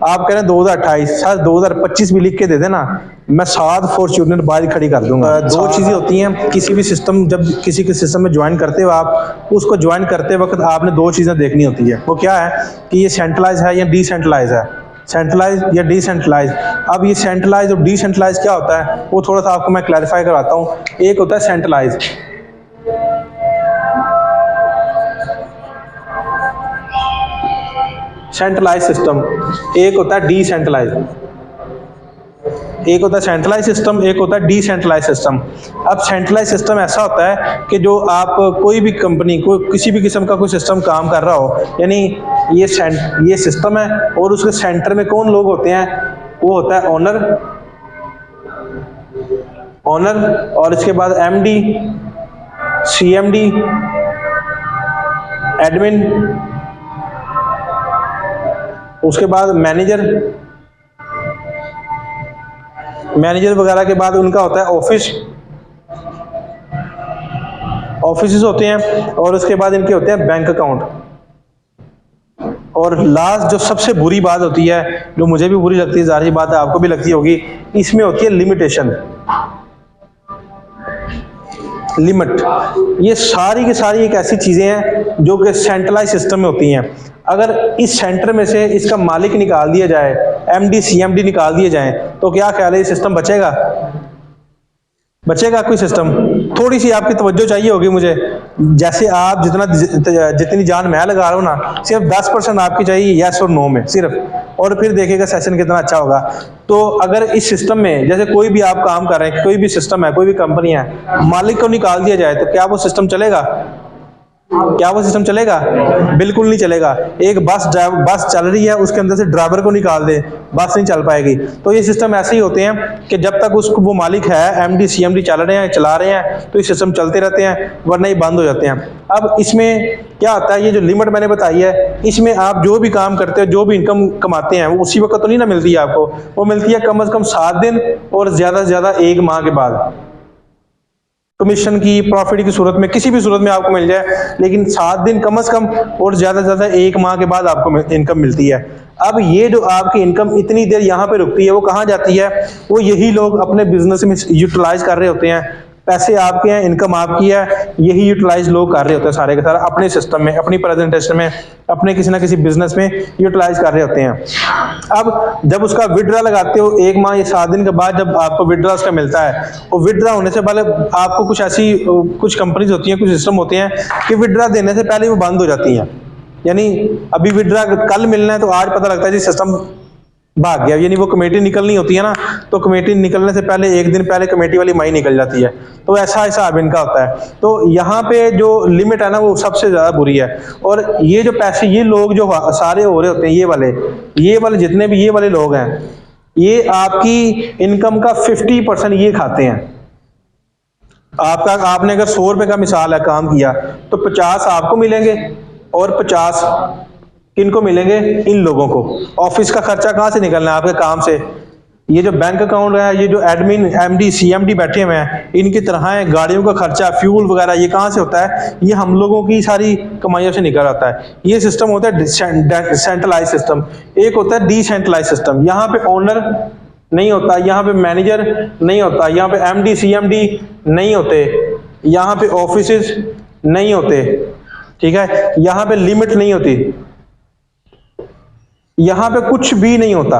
आप कह रहे हैं 2028, सर 2025 भी लिख के दे देना, मैं 7 फॉर्च्यूनर बाहर खड़ी कर दूंगा। दो चीज़ें होती हैं किसी भी सिस्टम, जब किसी के सिस्टम में ज्वाइन करते हो आप, उसको ज्वाइन करते वक्त आपने दो चीज़ें देखनी होती है। वो क्या है कि ये सेंट्रलाइज है या डिसेंट्रलाइज है, सेंट्रलाइज या डिसेंट्रलाइज। अब ये सेंट्रलाइज और डिसेंट्रलाइज क्या होता है वो थोड़ा सा आपको मैं क्लैरिफाई कराता हूँ। एक होता है सेंट्रलाइज, सेंट्रलाइज सिस्टम, एक होता है डिसेंट्रलाइज। एक होता है सेंट्रलाइज सिस्टम, एक होता है डिसेंट्रलाइज सिस्टम। अब सेंट्रलाइज सिस्टम ऐसा होता है कि जो आप कोई भी कंपनी को किसी भी किस्म का कोई सिस्टम काम कर रहा हो, यानी ये सिस्टम है और उसके सेंटर में कौन लोग होते हैं, वो होता है ओनर, और इसके बाद एमडी, सीएमडी, एडमिन, उसके बाद मैनेजर वगैरह के बाद उनका होता है ऑफिस होते हैं, और उसके बाद इनके होते हैं बैंक अकाउंट। और लास्ट जो सबसे बुरी बात होती है, जो मुझे भी बुरी लगती है, जाहिर सी बात है आपको भी लगती होगी, इसमें होती है लिमिटेशन, लिमिट। ये सारी की सारी एक ऐसी चीजें हैं जो कि सेंट्रलाइज सिस्टम में होती हैं। अगर इस सेंटर में से इसका मालिक निकाल दिया जाए, एमडी सीएमडी निकाल दिए जाएं, तो क्या ख्याल है ये सिस्टम बचेगा कोई सिस्टम? थोड़ी सी आपकी तवज्जो चाहिए होगी मुझे। जैसे आप जितनी जान मैं लगा रहा हूँ ना, सिर्फ 10% आपकी चाहिए यस और नो में सिर्फ, और फिर देखिएगा सेशन कितना अच्छा होगा। तो अगर इस सिस्टम में जैसे कोई भी आप काम कर रहे हैं, कोई भी सिस्टम है, कोई भी कंपनी है, मालिक को निकाल दिया जाए तो क्या वो सिस्टम चलेगा? बिल्कुल नहीं चलेगा। एक बस चल रही है, उसके अंदर से ड्राइवर को निकाल दे, बस नहीं चल पाएगी। तो ये सिस्टम ऐसे ही होते हैं कि जब तक उसको वो मालिक है, एमडी सीएमडी चला रहे हैं तो ये सिस्टम चलते रहते हैं, वरना ये बंद हो जाते हैं। अब इसमें क्या होता है, ये जो लिमिट मैंने बताई है, इसमें आप जो भी काम करते हो, जो भी इनकम कमाते हैं, वो उसी वक्त तो नहीं ना मिलती है आपको, वो मिलती है कम से कम 7 दिन और ज्यादा से ज्यादा 1 माह के बाद। कमीशन की, प्रॉफिट की सूरत में, किसी भी सूरत में आपको मिल जाए, लेकिन 7 दिन कम से कम और ज्यादा से ज्यादा 1 माह के बाद आपको इनकम मिलती है। अब ये जो आपकी इनकम इतनी देर यहाँ पे रुकती है, वो कहाँ जाती है? वो यही लोग अपने बिजनेस में यूटिलाइज कर रहे होते हैं। पैसे आपके हैं, इनकम आपकी है, यही यूटिलाइज लोग कर रहे होते हैं सारे के सारे अपने सिस्टम में, अपनी प्रेजेंटेशन में, अपने किसी ना किसी बिजनेस में यूटिलाइज कर रहे होते हैं। अब जब उसका विड्रा लगाते हो 1 माह या 7 दिन के बाद, जब आपको विड्रा उसका मिलता है, और विड्रा होने से पहले आपको कुछ कंपनीज होती हैं, कुछ सिस्टम होते हैं कि विड्रा देने से पहले वो बंद हो जाती हैं। यानी अभी विड्रा कल मिलना है तो आज पता लगता है जी सिस्टम भाग गया, यानी वो कमेटी निकलनी होती है ना, तो कमेटी निकलने से पहले 1 दिन पहले कमेटी वाली माई निकल जाती है। तो ऐसा हिसाब इनका होता है। तो यहाँ पे जो लिमिट है ना, वो सबसे ज्यादा बुरी है। और ये जो पैसे, ये लोग जो सारे हो रहे होते हैं, ये वाले जितने भी ये वाले लोग हैं, ये आपकी इनकम का 50% ये खाते हैं। आपने अगर 100 रुपए का मिसाल है काम किया, तो 50 आपको मिलेंगे और 50 किनको मिलेंगे? इन लोगों को। ऑफिस का खर्चा कहाँ से निकलना है? आपके काम से। ये जो बैंक अकाउंट है, ये जो एडमिन, एमडी, सीएमडी बैठे हुए हैं, इनकी तरह है गाड़ियों का खर्चा, फ्यूल वगैरह, ये कहाँ से होता है? ये हम लोगों की सारी कमाइयों से निकल आता है। ये सिस्टम होता है सेंट्रलाइज सिस्टम। एक होता है डिसेंट्रलाइज सिस्टम। यहाँ पे ओनर नहीं होता, यहाँ पे मैनेजर नहीं होता, यहाँ पे एमडी सीएमडी नहीं होते, यहाँ पे ऑफिसेज नहीं होते, ठीक है, यहाँ पे लिमिट नहीं होती, यहाँ पे कुछ भी नहीं होता।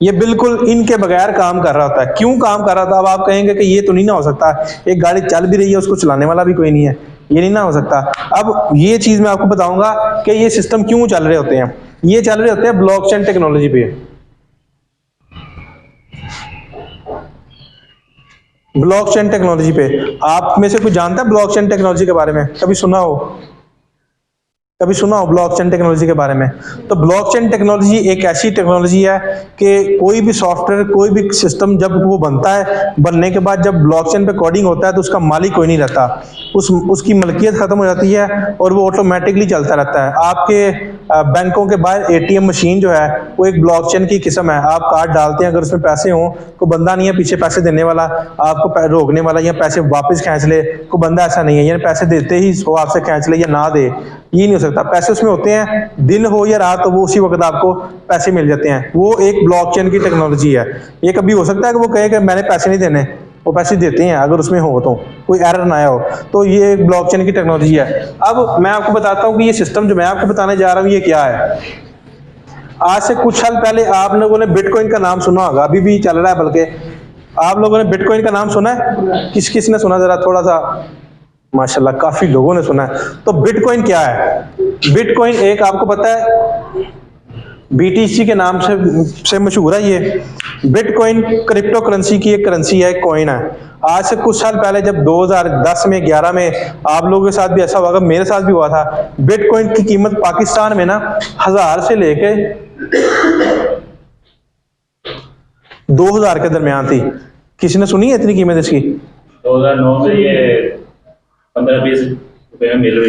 ये बिल्कुल इनके बगैर काम कर रहा होता है। क्यों काम कर रहा था? अब आप कहेंगे कि ये तो नहीं ना हो सकता, एक गाड़ी चल भी रही है, उसको चलाने वाला भी कोई नहीं है, ये नहीं ना हो सकता। अब ये चीज मैं आपको बताऊंगा कि ये सिस्टम क्यों चल रहे होते हैं। ये चल रहे होते हैं ब्लॉकचेन टेक्नोलॉजी पे। ब्लॉकचेन टेक्नोलॉजी पे आप में से कोई जानता है ब्लॉकचेन टेक्नोलॉजी के बारे में? कभी सुना हो ब्लॉकचेन टेक्नोलॉजी के बारे में? तो ब्लॉकचेन टेक्नोलॉजी एक ऐसी टेक्नोलॉजी है कि कोई भी सॉफ्टवेयर, कोई भी सिस्टम जब वो बनता है, बनने के बाद जब ब्लॉकचेन पे कोडिंग होता है, तो उसका मालिक कोई नहीं रहता, उसकी मलकियत खत्म हो जाती है और वो ऑटोमेटिकली चलता रहता है। आपके बैंकों के बाहर एटीएम मशीन जो है, वो एक ब्लॉकचेन की किस्म है। आप कार्ड डालते हैं, अगर उसमें पैसे हों, कोई बंदा नहीं है पीछे पैसे देने वाला, आपको रोकने वाला, या पैसे वापस खींच ले, कोई बंदा ऐसा नहीं है, यानी पैसे देते ही वो आपसे खींच ले या ना दे, ये नहीं हो सकता। पैसे उसमें होते हैं, दिन हो या रात हो वो उसी वक्त आपको पैसे मिल जाते हैं। वो एक ब्लॉकचेन की टेक्नोलॉजी है। ये कभी हो सकता है कि वो कहे कि मैंने पैसे नहीं देने, वो पैसे देते हैं अगर उसमें हो तो कोई एरर ना आया हो। तो ये एक ब्लॉकचेन की टेक्नोलॉजी है। अब मैं आपको बताता हूँ कि ये सिस्टम जो मैं आपको बताने जा रहा हूँ ये क्या है। आज से कुछ साल पहले आप लोगों ने बिटकॉइन का नाम सुना होगा, अभी भी चल रहा है, बल्कि आप लोगों ने बिटकॉइन का नाम सुना है? किस किस ने सुना, जरा थोड़ा सा? माशाल्लाह काफी लोगों ने सुना है। तो बिटकॉइन क्या है? बिटकॉइन एक आपको पता है बीटीसी के नाम से मशहूर है। ये बिटकॉइन क्रिप्टो करेंसी की एक करेंसी है, एक कॉइन है। आज से कुछ साल पहले जब 2010 में 11 में आप लोगों के साथ भी ऐसा होगा, मेरे साथ भी हुआ था, बिटकॉइन की कीमत पाकिस्तान में ना 1000 से लेके 2000 के दरमियान थी। किसी ने सुनी है इतनी कीमत इसकी? 2009 में ये 15-20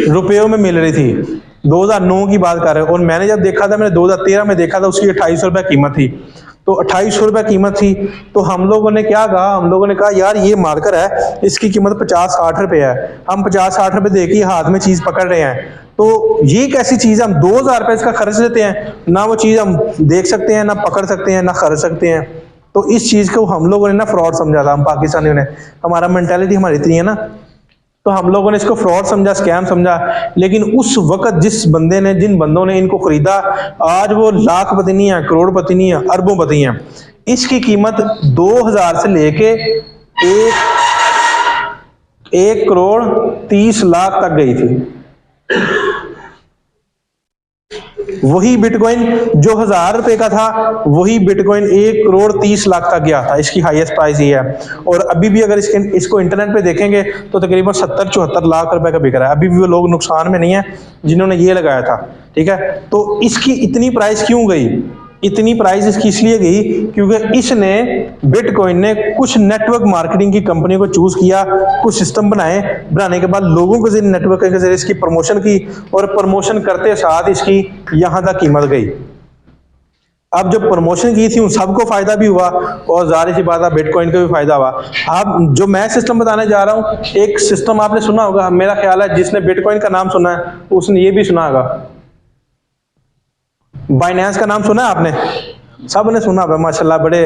रुपयों में मिल रही थी। 2009 की बात कर रहे हो। और मैंने जब देखा था, मैंने 2013 में देखा था, उसकी 2800 रुपये कीमत थी। तो 2800 रुपये कीमत थी। तो हम लोगों ने क्या कहा, हम लोगों ने कहा यार ये मार्कर है, इसकी कीमत 50-60 रुपये है, हम 50-60 रुपये दे के हाथ में चीज़ पकड़ रहे हैं। तो ये एक ऐसी चीज़ है, हम 2000 रुपये इसका खर्च देते हैं, ना वो चीज़ हम देख सकते हैं, ना पकड़ सकते हैं, ना खर्च सकते हैं। तो इस चीज़ को हम लोगों ने ना फ्रॉड समझा था, हम पाकिस्तानियों ने, हमारा मेंटालिटी हमारी इतनी है ना, तो हम लोगों ने इसको फ्रॉड समझा, स्कैम समझा। लेकिन उस वक्त जिन बंदों ने इनको खरीदा, आज वो लाखपति नहीं है, करोड़पति नहीं है, अरबोंपति हैं। इसकी कीमत 2000 से लेके 1,30,00,000 तक गई थी। वही बिटकॉइन जो 1000 रुपए का था, वही बिटकॉइन 1,30,00,000 तक गया था। इसकी हाईएस्ट प्राइस ये है। और अभी भी अगर इसको इंटरनेट पे देखेंगे तो तकरीबन 70-74 लाख रुपए का बिक रहा है। अभी भी वो लोग नुकसान में नहीं है जिन्होंने ये लगाया था, ठीक है। तो इसकी इतनी प्राइस क्यों गई? इतनी प्राइस इसकी इसलिए गई क्योंकि इसने, बिटकॉइन ने, कुछ नेटवर्क मार्केटिंग की कंपनियों को चूज किया, कुछ सिस्टम बनाने के बाद लोगों के जरिए, नेटवर्क के जरिए इसकी प्रमोशन की, और प्रमोशन करते साथ इसकी यहां तक कीमत गई। अब जब प्रमोशन की थी उन सबको फायदा भी हुआ, और जाहिर सी बात है बिटकॉइन को भी फायदा हुआ। अब जो मैं सिस्टम बताने जा रहा हूं, एक सिस्टम आपने सुना होगा, मेरा ख्याल है जिसने बिटकॉइन का नाम सुना है उसने ये भी सुना होगा, बाइनेंस का नाम सुना है आपने? सब ने सुना है माशाल्लाह। बड़े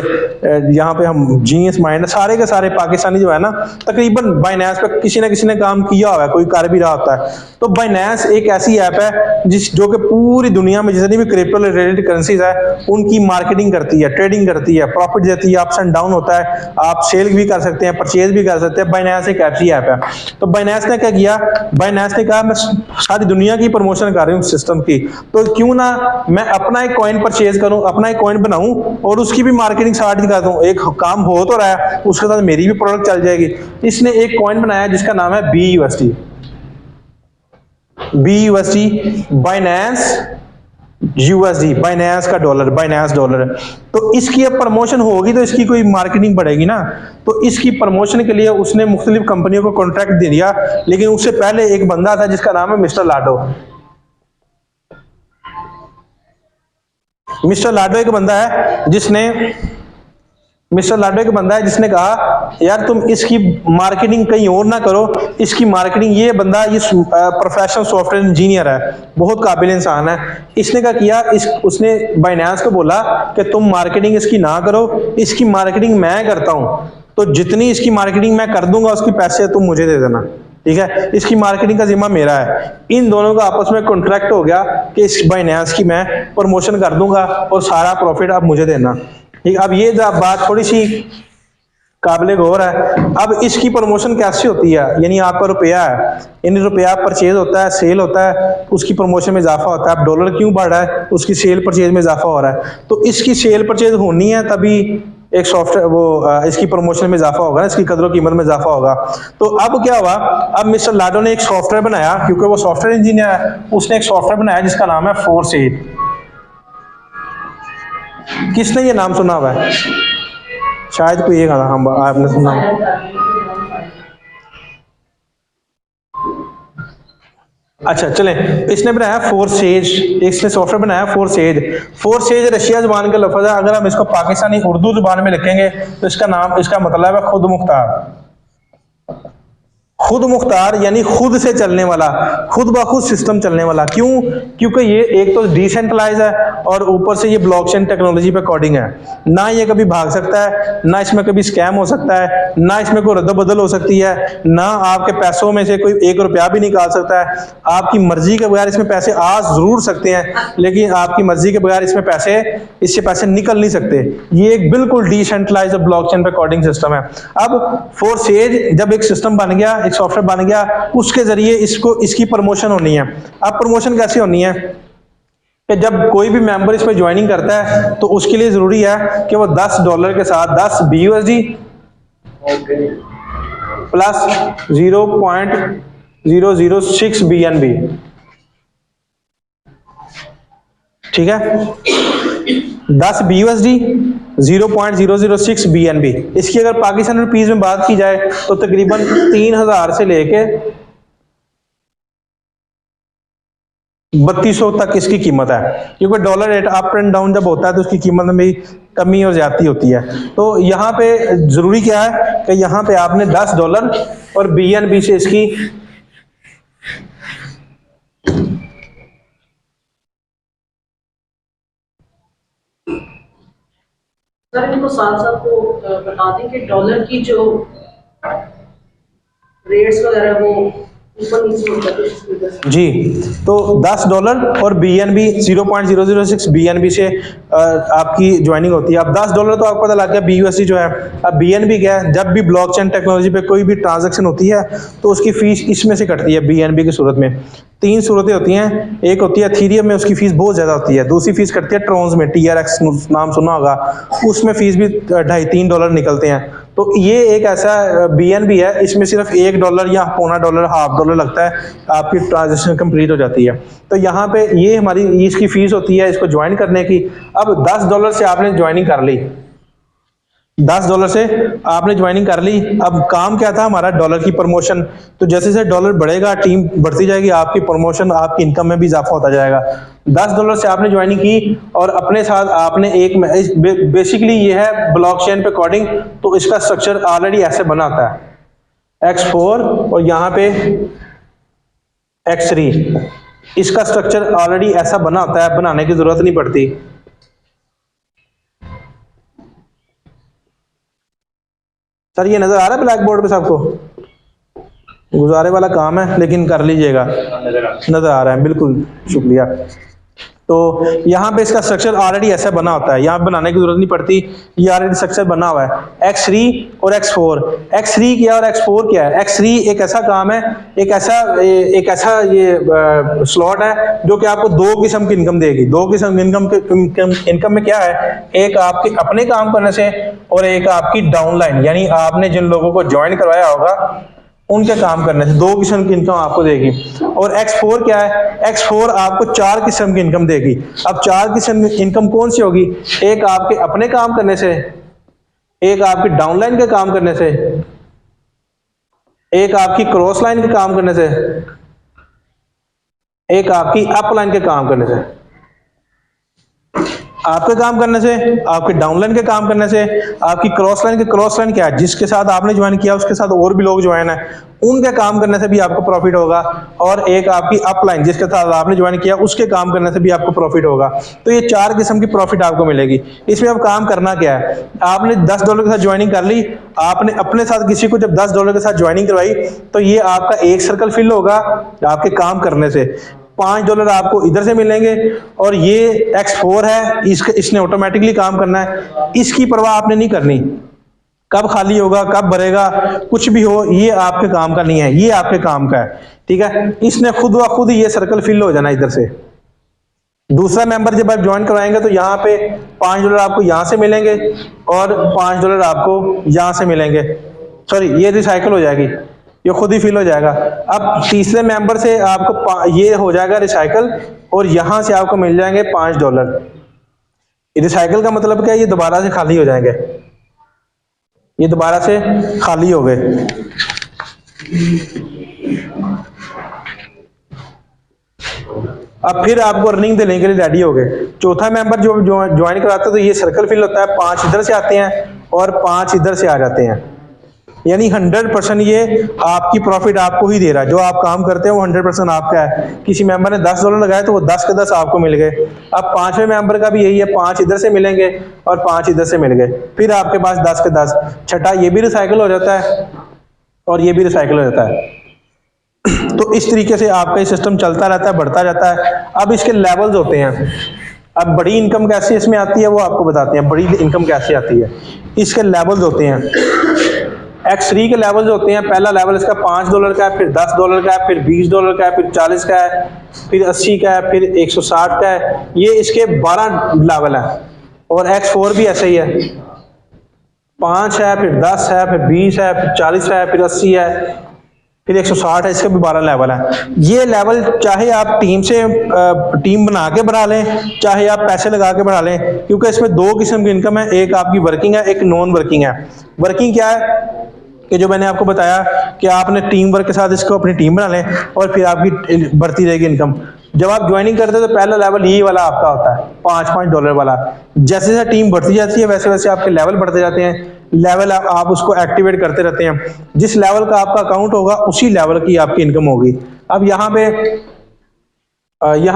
यहाँ पे हम जीनियस माइंड, सारे के सारे पाकिस्तानी जो है ना, तकरीबन बाइनेंस पे किसी ना किसी ने काम किया हुआ है, कोई कर भी रहा होता है। तो बाइनेंस एक ऐसी ऐप है जो कि पूरी दुनिया में जितनी भी क्रिप्टो रिलेटेड करेंसीज है उनकी मार्केटिंग करती है, ट्रेडिंग करती है, प्रॉफिट देती है, अप्स एंड डाउन होता है, आप सेल भी कर सकते हैं, परचेज भी कर सकते हैं। बाइनेंस एक ऐसी ऐप है। तो बाइनेंस ने क्या किया, बाइनेंस ने कहा मैं सारी दुनिया की प्रमोशन कर रही हूँ सिस्टम की, तो क्यों ना मैं अपना एक कॉइन परचेज करूं, अपना एक कॉइन बनाऊं और उसकी भी मार्केटिंग स्टार्ट कर दूं। एक काम हो तो रहा है, उसके साथ मेरी भी प्रोडक्ट चल जाएगी। इसने एक कॉइन बनाया जिसका नाम है BUSD, बाइनेंस USD, बाइनेंस का डॉलर, बाइनेंस डॉलर। तो इसकी अब प्रमोशन होगी तो इसकी कोई मार्केटिंग बढ़ेगी ना। तो इसकी प्रमोशन के लिए उसने मुख्तलिफ कंपनियों को कॉन्ट्रैक्ट दे दिया। लेकिन उससे पहले एक बंदा था जिसका नाम है मिस्टर लाडो। मिस्टर लाडो एक बंदा है जिसने कहा यार तुम इसकी मार्केटिंग कहीं और ना करो, इसकी मार्केटिंग, ये बंदा ये प्रोफेशनल सॉफ्टवेयर इंजीनियर है, बहुत काबिल इंसान है। इसने क्या किया, उसने बाइनेंस को बोला कि तुम मार्केटिंग इसकी ना करो, इसकी मार्केटिंग मैं करता हूं, तो जितनी इसकी मार्केटिंग मैं कर दूंगा उसके पैसे तुम मुझे दे देना, ठीक है। इसकी मार्केटिंग का जिम्मा मेरा है। इन दोनों का आपस में कॉन्ट्रैक्ट हो गया कि इस बाइनेंस की मैं प्रमोशन कर दूंगा और सारा प्रॉफिट आप मुझे देना, ठीक। अब ये बात थोड़ी सी काबिल गौर है। अब इसकी प्रमोशन कैसे होती है, यानी आपका रुपया है, यानी रुपया परचेज होता है, सेल होता है, उसकी प्रमोशन में इजाफा होता है। अब डॉलर क्यों बढ़ रहा है, उसकी सेल परचेज में इजाफा हो रहा है। तो इसकी सेल परचेज होनी है तभी एक सॉफ्टवेयर इसकी प्रमोशन में इजाफा होगा ना, इसकी कदर कीमत में इजाफा होगा। तो अब क्या हुआ, अब मिस्टर लाडो ने एक सॉफ्टवेयर बनाया, क्योंकि वो सॉफ्टवेयर इंजीनियर है, उसने एक सॉफ्टवेयर बनाया जिसका नाम है फोरसेज। किसने ये नाम सुना हुआ है? शायद कोई एक हम आपने सुना। अच्छा चलें, इसने बनाया फोरसेज, इसने सॉफ्टवेयर बनाया फोरसेज। फोरसेज रशिया जुबान का लफ्ज है। अगर हम इसको पाकिस्तानी उर्दू जुबान में लिखेंगे तो इसका नाम, इसका मतलब है खुद मुख्तार। खुद मुख्तार यानी खुद से चलने वाला, खुद ब खुद सिस्टम चलने वाला। क्यों? क्योंकि ये एक तो डिसेंट्रलाइज है और ऊपर से ये ब्लॉकचेन टेक्नोलॉजी पे कोडिंग है। ना ये कभी भाग सकता है, ना इसमें कभी स्कैम हो सकता है, ना इसमें कोई रद्द-बदल हो सकती है, ना आपके पैसों में से कोई 1 रुपया भी निकाल सकता है। आपकी मर्जी के बगैर इसमें पैसे आ जरूर सकते हैं, लेकिन आपकी मर्जी के बगैर इससे पैसे निकल नहीं सकते। ये एक बिल्कुल डिसेंट्रलाइज ब्लॉकचेन पे कोडिंग सिस्टम है। अब फोरसेज जब एक सिस्टम बन गया, एक सॉफ्टवेयर बन गया, उसके जरिए इसकी प्रमोशन होनी है। अब प्रमोशन कैसे होनी है कि जब कोई भी मेंबर इसमें ज्वाइनिंग करता है तो उसके लिए जरूरी है कि वो $10 के साथ 10 BUSD प्लस 0.006 BNB, ठीक है, 10 BUSD 0.006 BNB। इसकी अगर पाकिस्तान रुपीज में बात की जाए तो तकरीबन 3000 से लेके 3200 तक इसकी कीमत है, क्योंकि dollar rate up and down जब होता है तो उसकी कीमत में भी कमी और ज्यादती होती है। तो यहाँ पे जरूरी क्या है कि यहाँ पे आपने $10 और BNB से इसकी सर इनको साथ साथ को बता दें कि डॉलर की जो रेट्स वगैरह वो ऊपर नीचे होता है जी। तो $10 और BNB 0.006 BNB से आपकी ज्वाइनिंग होती है। अब $10 तो आपको पता लग गया BUSD जो है। अब BNB क्या है? जब भी ब्लॉकचेन टेक्नोलॉजी पे कोई भी ट्रांजैक्शन होती है तो उसकी फीस इसमें से कटती है BNB की सूरत में। 3 सूरतें होती हैं। एक होती है एथेरियम में, उसकी फीस बहुत ज़्यादा होती है। दूसरी फीस कटती है ट्रॉन्स में, TRX नाम सुना होगा, उसमें फीस भी $2.5-3 निकलते हैं। तो ये एक ऐसा BNB है, इसमें सिर्फ $1 या $0.25 $0.5 लगता है, आपकी ट्रांजैक्शन कंप्लीट हो जाती है। तो यहाँ पे ये हमारी इसकी फीस होती है इसको ज्वाइन करने की। अब $10 से आपने ज्वाइनिंग कर ली, $10 से आपने ज्वाइनिंग कर ली। अब काम क्या था हमारा? डॉलर की प्रमोशन। तो जैसे जैसे डॉलर बढ़ेगा, टीम बढ़ती जाएगी, आपकी प्रमोशन, आपकी इनकम में भी इजाफा होता जाएगा। $10 से आपने ज्वाइनिंग की और अपने साथ आपने एक बेसिकली ये है ब्लॉकचेन पे कोडिंग। तो इसका स्ट्रक्चर ऑलरेडी ऐसे बना होता है, X4 और यहाँ पे X3। इसका स्ट्रक्चर ऑलरेडी ऐसा बना होता है, बनाने की जरूरत नहीं पड़ती। सर ये नजर आ रहा है ब्लैक बोर्ड पे सबको? गुजारे वाला काम है लेकिन कर लीजिएगा। नजर आ रहा है, बिल्कुल शुक्रिया। तो यहाँ पे इसका स्ट्रक्चर ऑलरेडी ऐसा बना होता है, यहाँ बनाने की जरूरत नहीं पड़ती, ये ऑलरेडी स्ट्रक्चर बना हुआ है। X3 और X4। X3 क्या और X4 क्या है? X3 एक ऐसा काम है, एक ऐसा ये स्लॉट है जो कि आपको 2 किस्म की इनकम देगी। 2 किस्म की इनकम में क्या है? एक आपके अपने काम करने से और एक आपकी डाउनलाइन, यानी आपने जिन लोगों को ज्वाइन करवाया होगा उनके काम करने से 2 किस्म की इनकम आपको देगी। और X4 क्या है? X4 आपको 4 किस्म की इनकम देगी। अब 4 किस्म की इनकम कौन सी होगी? एक आपके अपने काम करने से, एक आपकी डाउनलाइन के काम करने से, एक आपकी क्रॉस लाइन के काम करने से, एक आपकी अपलाइन के काम करने से। आपके काम करने से, आपके डाउनलाइन के काम करने से, आपकी क्रॉस लाइन के, क्रॉस लाइन क्या है? जिसके साथ आपने ज्वाइन किया उसके साथ और भी लोग ज्वाइन है, उनके काम करने से भी आपको प्रॉफिट होगा। और एक आपकी अपलाइन, जिसके साथ आपने ज्वाइन किया उसके काम करने से भी आपको प्रॉफिट होगा। तो ये 4 किस्म की प्रॉफिट आपको मिलेगी। इसमें अब काम करना क्या है? आपने $10 के साथ ज्वाइनिंग कर ली, आपने अपने साथ किसी को जब $10 के साथ ज्वाइनिंग करवाई तो ये आपका एक सर्कल फिल होगा आपके काम करने से। $5 आपको इधर से मिलेंगे और ये X4 है, इसने ऑटोमेटिकली काम करना है, इसकी परवाह आपने नहीं करनी। कब खाली होगा, कब भरेगा, कुछ भी हो, ये आपके काम का नहीं है, ये आपके काम का है। ठीक है, इसने खुद व खुद ये सर्कल फिल हो जाना इधर से। दूसरा मेंबर जब आप ज्वाइन करवाएंगे तो यहाँ पे $5 आपको यहाँ से मिलेंगे और $5 आपको यहाँ से मिलेंगे। सॉरी, ये रिसाइकल हो जाएगी, ये खुद ही फिल हो जाएगा। अब तीसरे मेंबर से आपको ये हो जाएगा रिसाइकल और यहां से आपको मिल जाएंगे $5। रिसाइकल का मतलब क्या है? ये दोबारा से खाली हो जाएंगे, ये दोबारा से खाली हो गए। अब फिर आपको अर्निंग देने के लिए रेडी हो गए। चौथा मेंबर जो ज्वाइन कराता है तो ये सर्कल फिल होता है, 5 इधर से आते हैं और 5 इधर से आ जाते हैं। यानी 100% ये आपकी प्रॉफिट आपको ही दे रहा है। जो आप काम करते हैं वो 100% आपका है। किसी मेंबर ने $10 लगाए तो वो 10 के 10 आपको मिल गए। अब 5वें मेंबर का भी यही है, 5 इधर से मिलेंगे और 5 इधर से मिल गए, फिर आपके पास 10 के 10। छठा ये भी रिसाइकिल हो जाता है और ये भी रिसाइकिल हो जाता है। तो इस तरीके से आपका ये सिस्टम चलता रहता है, बढ़ता जाता है। अब इसके लेवल्स होते हैं। अब बड़ी इनकम कैसे इसमें आती है वो आपको बताते हैं, बड़ी इनकम कैसे आती है। इसके लेवल्स होते हैं, X3 के लेवल्स होते हैं। पहला लेवल इसका $5 का है, फिर $10 का है, फिर $20 का है, फिर 40 का है, फिर 80 का है, फिर 160 का है। ये इसके 12 लेवल है। और X4 भी ऐसे ही है, 5 है, फिर 10 है, फिर 20 है, फिर 40 है, फिर 80 है, फिर 160 है। इसका भी 12 लेवल है। ये लेवल चाहे आप टीम बना के बढ़ा लें, चाहे आप पैसे लगा के बढ़ा लें, क्योंकि इसमें 2 किस्म की इनकम है, एक आपकी वर्किंग है, एक नॉन वर्किंग है। वर्किंग क्या है कि जो मैंने आपको बताया कि आपने टीम वर्क के साथ इसको अपनी टीम बना लें और फिर आपकी बढ़ती रहेगी इनकम। जब आप ज्वाइनिंग करते हो तो पहला लेवल यही वाला आपका होता है, $5 वाला। जैसे जैसे टीम बढ़ती जाती है वैसे वैसे आपके लेवल बढ़ते जाते हैं। लेवल आप उसको एक्टिवेट करते रहते हैं। जिस लेवल का आपका अकाउंट होगा उसी लेवल की आपकी इनकम होगी। अब यहाँ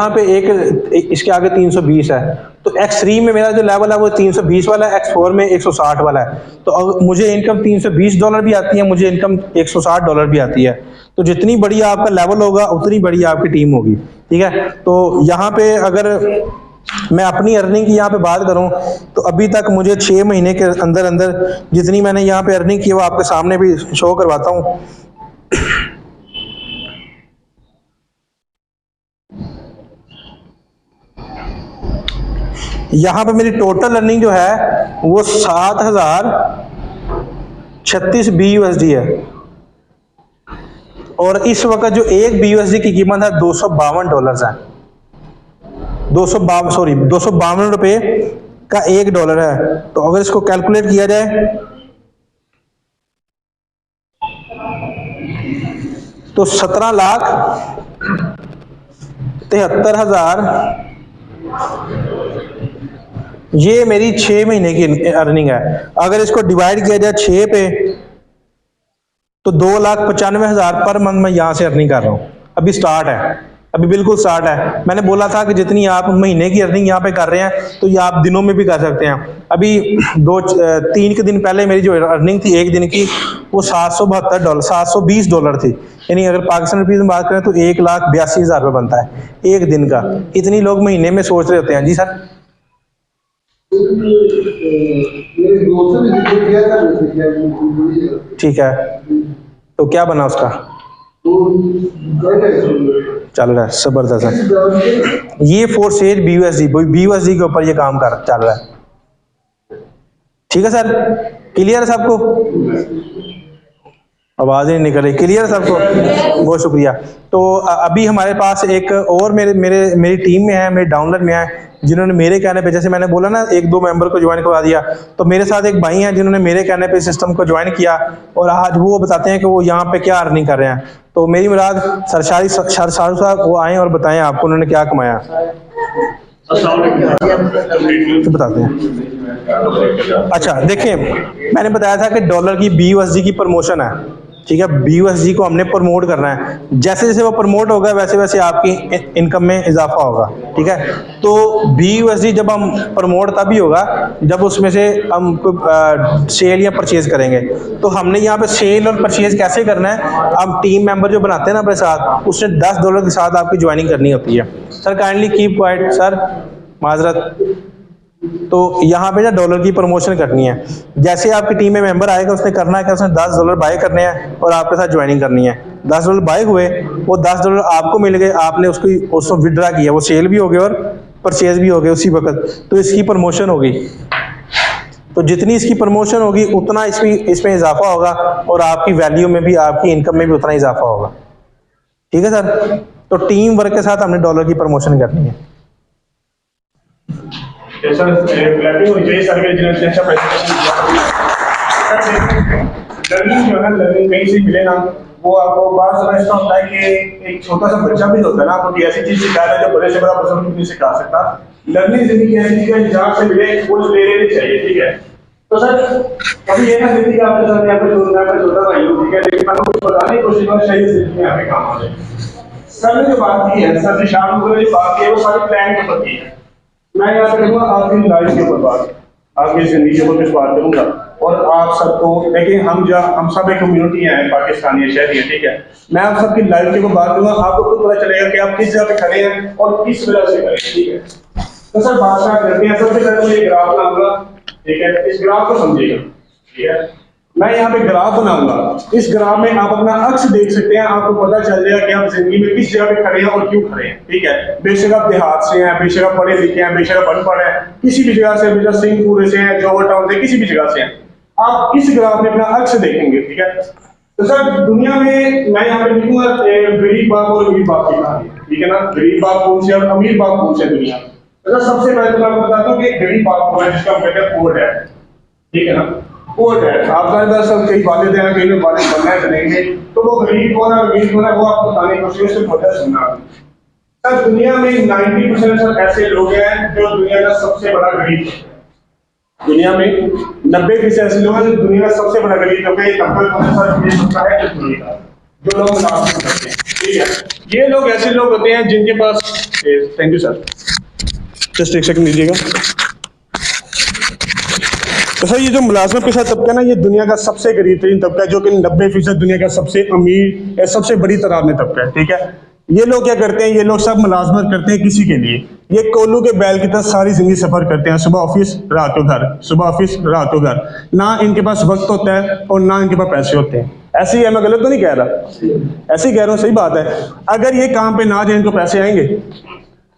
पे एक इसके आगे 320 है, तो X3 में मेरा जो लेवल है वो 320 वाला है, X4 में 160 वाला है। तो अब मुझे इनकम $320 भी आती है, मुझे इनकम $160 भी आती है। तो जितनी बड़ी आपका लेवल होगा उतनी बड़ी आपकी टीम होगी, ठीक है। तो यहाँ पे अगर मैं अपनी अर्निंग की यहाँ पे बात करूँ तो अभी तक मुझे 6 महीने के अंदर अंदर जितनी मैंने यहाँ पे अर्निंग की वो आपके सामने भी शो करवाता हूँ। यहाँ पे मेरी टोटल अर्निंग जो है वो 7036 BUSD है। और इस वक्त जो एक BUSD की कीमत है $252 है। 252 रुपए का $1 है। तो अगर इसको कैलकुलेट किया जाए तो 17,73,000 ये मेरी 6 महीने की अर्निंग है। अगर इसको डिवाइड किया जाए 6 पे तो 2,95,000 पर मंथ मैं यहाँ से अर्निंग कर रहा हूँ। अभी स्टार्ट है, अभी बिल्कुल स्टार्ट है। मैंने बोला था कि जितनी आप महीने की अर्निंग यहाँ पे कर रहे हैं तो ये आप दिनों में भी कर सकते हैं। अभी 3 के दिन पहले मेरी जो अर्निंग थी एक दिन की वो $720 थी। यानी अगर पाकिस्तान रुपीज़ में बात करें तो 1,82,000 रुपये बनता है एक दिन का। इतनी लोग महीने में सोच रहे होते हैं। जी सर, ठीक है, तो क्या बना उसका? चल रहा है, जबरदस्त है। ये 4 BUSD के ऊपर ये काम चल रहा है। ठीक है सर, क्लियर है सबको? आवाज़ नहीं निकल रही, क्लियर है सबको? बहुत शुक्रिया। तो अभी हमारे पास एक और मेरी टीम में है, मेरे डाउनलोड में है, जिन्होंने मेरे कहने पे, जैसे मैंने बोला ना 1-2 मेंबर को ज्वाइन करवा दिया, तो मेरे साथ एक भाई हैं जिन्होंने मेरे कहने पे सिस्टम को ज्वाइन किया और आज वो बताते हैं कि वो यहाँ पे क्या अर्निंग कर रहे हैं। तो मेरी मुराद सरशारी साहब वो आए और बताएं आपको उन्होंने क्या कमाया, तो बताते हैं। अच्छा देखिए, मैंने बताया था कि डॉलर की BUSD की प्रमोशन है, ठीक है। BUSD को हमने प्रमोट करना है। जैसे जैसे वो प्रमोट होगा वैसे वैसे आपकी इनकम में इजाफा होगा, ठीक है। तो BUSD जब हम प्रमोट तभी होगा जब उसमें से हम सेल या परचेज करेंगे। तो हमने यहाँ पे सेल और परचेज कैसे करना है, हम टीम मेंबर जो बनाते हैं ना अपने साथ, उसने $10 के साथ आपकी ज्वाइनिंग करनी होती है। Sir kindly keep quiet sir, माजरत। तो यहाँ पे ना डॉलर की प्रमोशन करनी है। जैसे आपकी टीम में मेंबर आएगा उसने करना है कि उसने $10 बाय करने हैं और आपके साथ ज्वाइनिंग करनी है। $10 बाय हुए, वो $10 आपको मिल गए, आपने उसको विड्रा किया, वो सेल भी हो गए और परचेज भी हो गए उसी वक्त, तो इसकी प्रमोशन होगी। तो जितनी इसकी प्रमोशन होगी उतना इसमें इजाफा होगा और आपकी वैल्यू में भी, आपकी इनकम में भी उतना इजाफा होगा, ठीक है सर। तो टीम वर्क के साथ हमने डॉलर की प्रमोशन करनी है। सर क्लैपिंग होनी चाहिए सर के, जिन्होंने अच्छा प्रेजेंटेशन किया। लर्निंग जो है, लर्निंग कहीं से मिले ना, वो आपको बात समझता होता है कि एक छोटा सा बच्चा भी होता है ना, तो ऐसी चीज सिखाया है जो बड़े से बड़ा पर्सन नहीं सिखा सकता। लर्निंग जिंदगी ऐसी चीज है जहाँ से मिले वो ले लेनी चाहिए, ठीक है। तो सर कभी ये ना जिंदगी आपके साथ यहाँ पे छोटा भाई हूँ, ठीक है, लेकिन मैं कुछ बताने की कोशिश करूँ शायद जिंदगी यहाँ पे काम आ जाए। सर ने जो बात की है, सर ने शाम को जो बात की है वो सारी प्लान के ऊपर की है। मैं यहाँ पे करूँगा आपकी लाइफ के ऊपर बात, आपकी जिंदगी के ऊपर कुछ बात करूँगा। और आप सबको देखिए, हम सब एक कम्युनिटी हैं, पाकिस्तानी शहरी हैं, ठीक है। मैं आप सबकी लाइफ के ऊपर बात करूँगा, आपको खुद पता चलेगा कि आप किस जगह पे खड़े हैं और किस वजह से खड़े हैं, ठीक है। तो सर बात स्टार्ट करते हैं। सबसे पहले मैं ये ग्राफ बनाऊंगा, ठीक है, इस ग्राफ को समझिएगा, ठीक है। मैं यहाँ पे ग्राफ बनाऊंगा, इस ग्राफ में आप अपना अक्स देख सकते हैं, आपको पता चल जाएगा कि आप जिंदगी में किस जगह पे खड़े हैं और क्यों खड़े हैं, ठीक है। बेशक आप देहात से हैं, बेशक आप पढ़े लिखे हैं, बेशक आप अनपढ़ हैं, किसी भी जगह से, बेशक सिंहपुर से हैं, जोहर टाउन से, किसी भी जगह से हैं, आप इस ग्राफ में अपना अक्स देखेंगे, ठीक है। तो सर दुनिया में मैं यहाँ पे लिखूंगा गरीब बाप और अमीर बाप की कहानी, ठीक है ना। गरीब बाप कौन से और अमीर बाप कौन से दुनिया में। तो सबसे पहले तो मैं आपको बताता हूँ कि गरीब बाप कौन है, जिसका हम कहते हैं पुअर डैड, ठीक है ना। पुअर डैड आपका सब कई वालिद हैं, कई लोग वालिद बनना है चलेंगे, तो वो गरीब कौन है और अमीर कौन है वो आपको बताने की कोशिश से पता सुनना। सर दुनिया में 90% सर ऐसे लोग हैं जो दुनिया का सबसे बड़ा गरीब है। दुनिया में 90% ऐसे लोग हैं जो दुनिया का सबसे बड़ा गरीब है। ये सर है जो लोग मुनाफा करते हैं, ठीक है। ये लोग ऐसे लोग होते हैं जिनके पास, थैंक यू सर, जस्ट एक सेकंड लीजिएगा। तो सर ये जो मुलाजमत पेशा तबका है ना, ये दुनिया का सबसे गरीब तरीन तबका है, जो कि 90% दुनिया का सबसे अमीर या सबसे बड़ी तादाद में तबका है, ठीक है। ये लोग क्या करते हैं, ये लोग सब मुलाजमत करते हैं किसी के लिए। ये कोल्लू के बैल की तरह सारी जिंदगी सफर करते हैं, सुबह ऑफिस रात को घर, सुबह ऑफिस रात को घर। ना इनके पास वक्त होता है और ना इनके पास पैसे होते हैं। ऐसे ही है, मैं गलत तो नहीं कह रहा, ऐसे ही कह रहा हूँ, सही बात है। अगर ये काम पे ना जाए इनको पैसे आएंगे,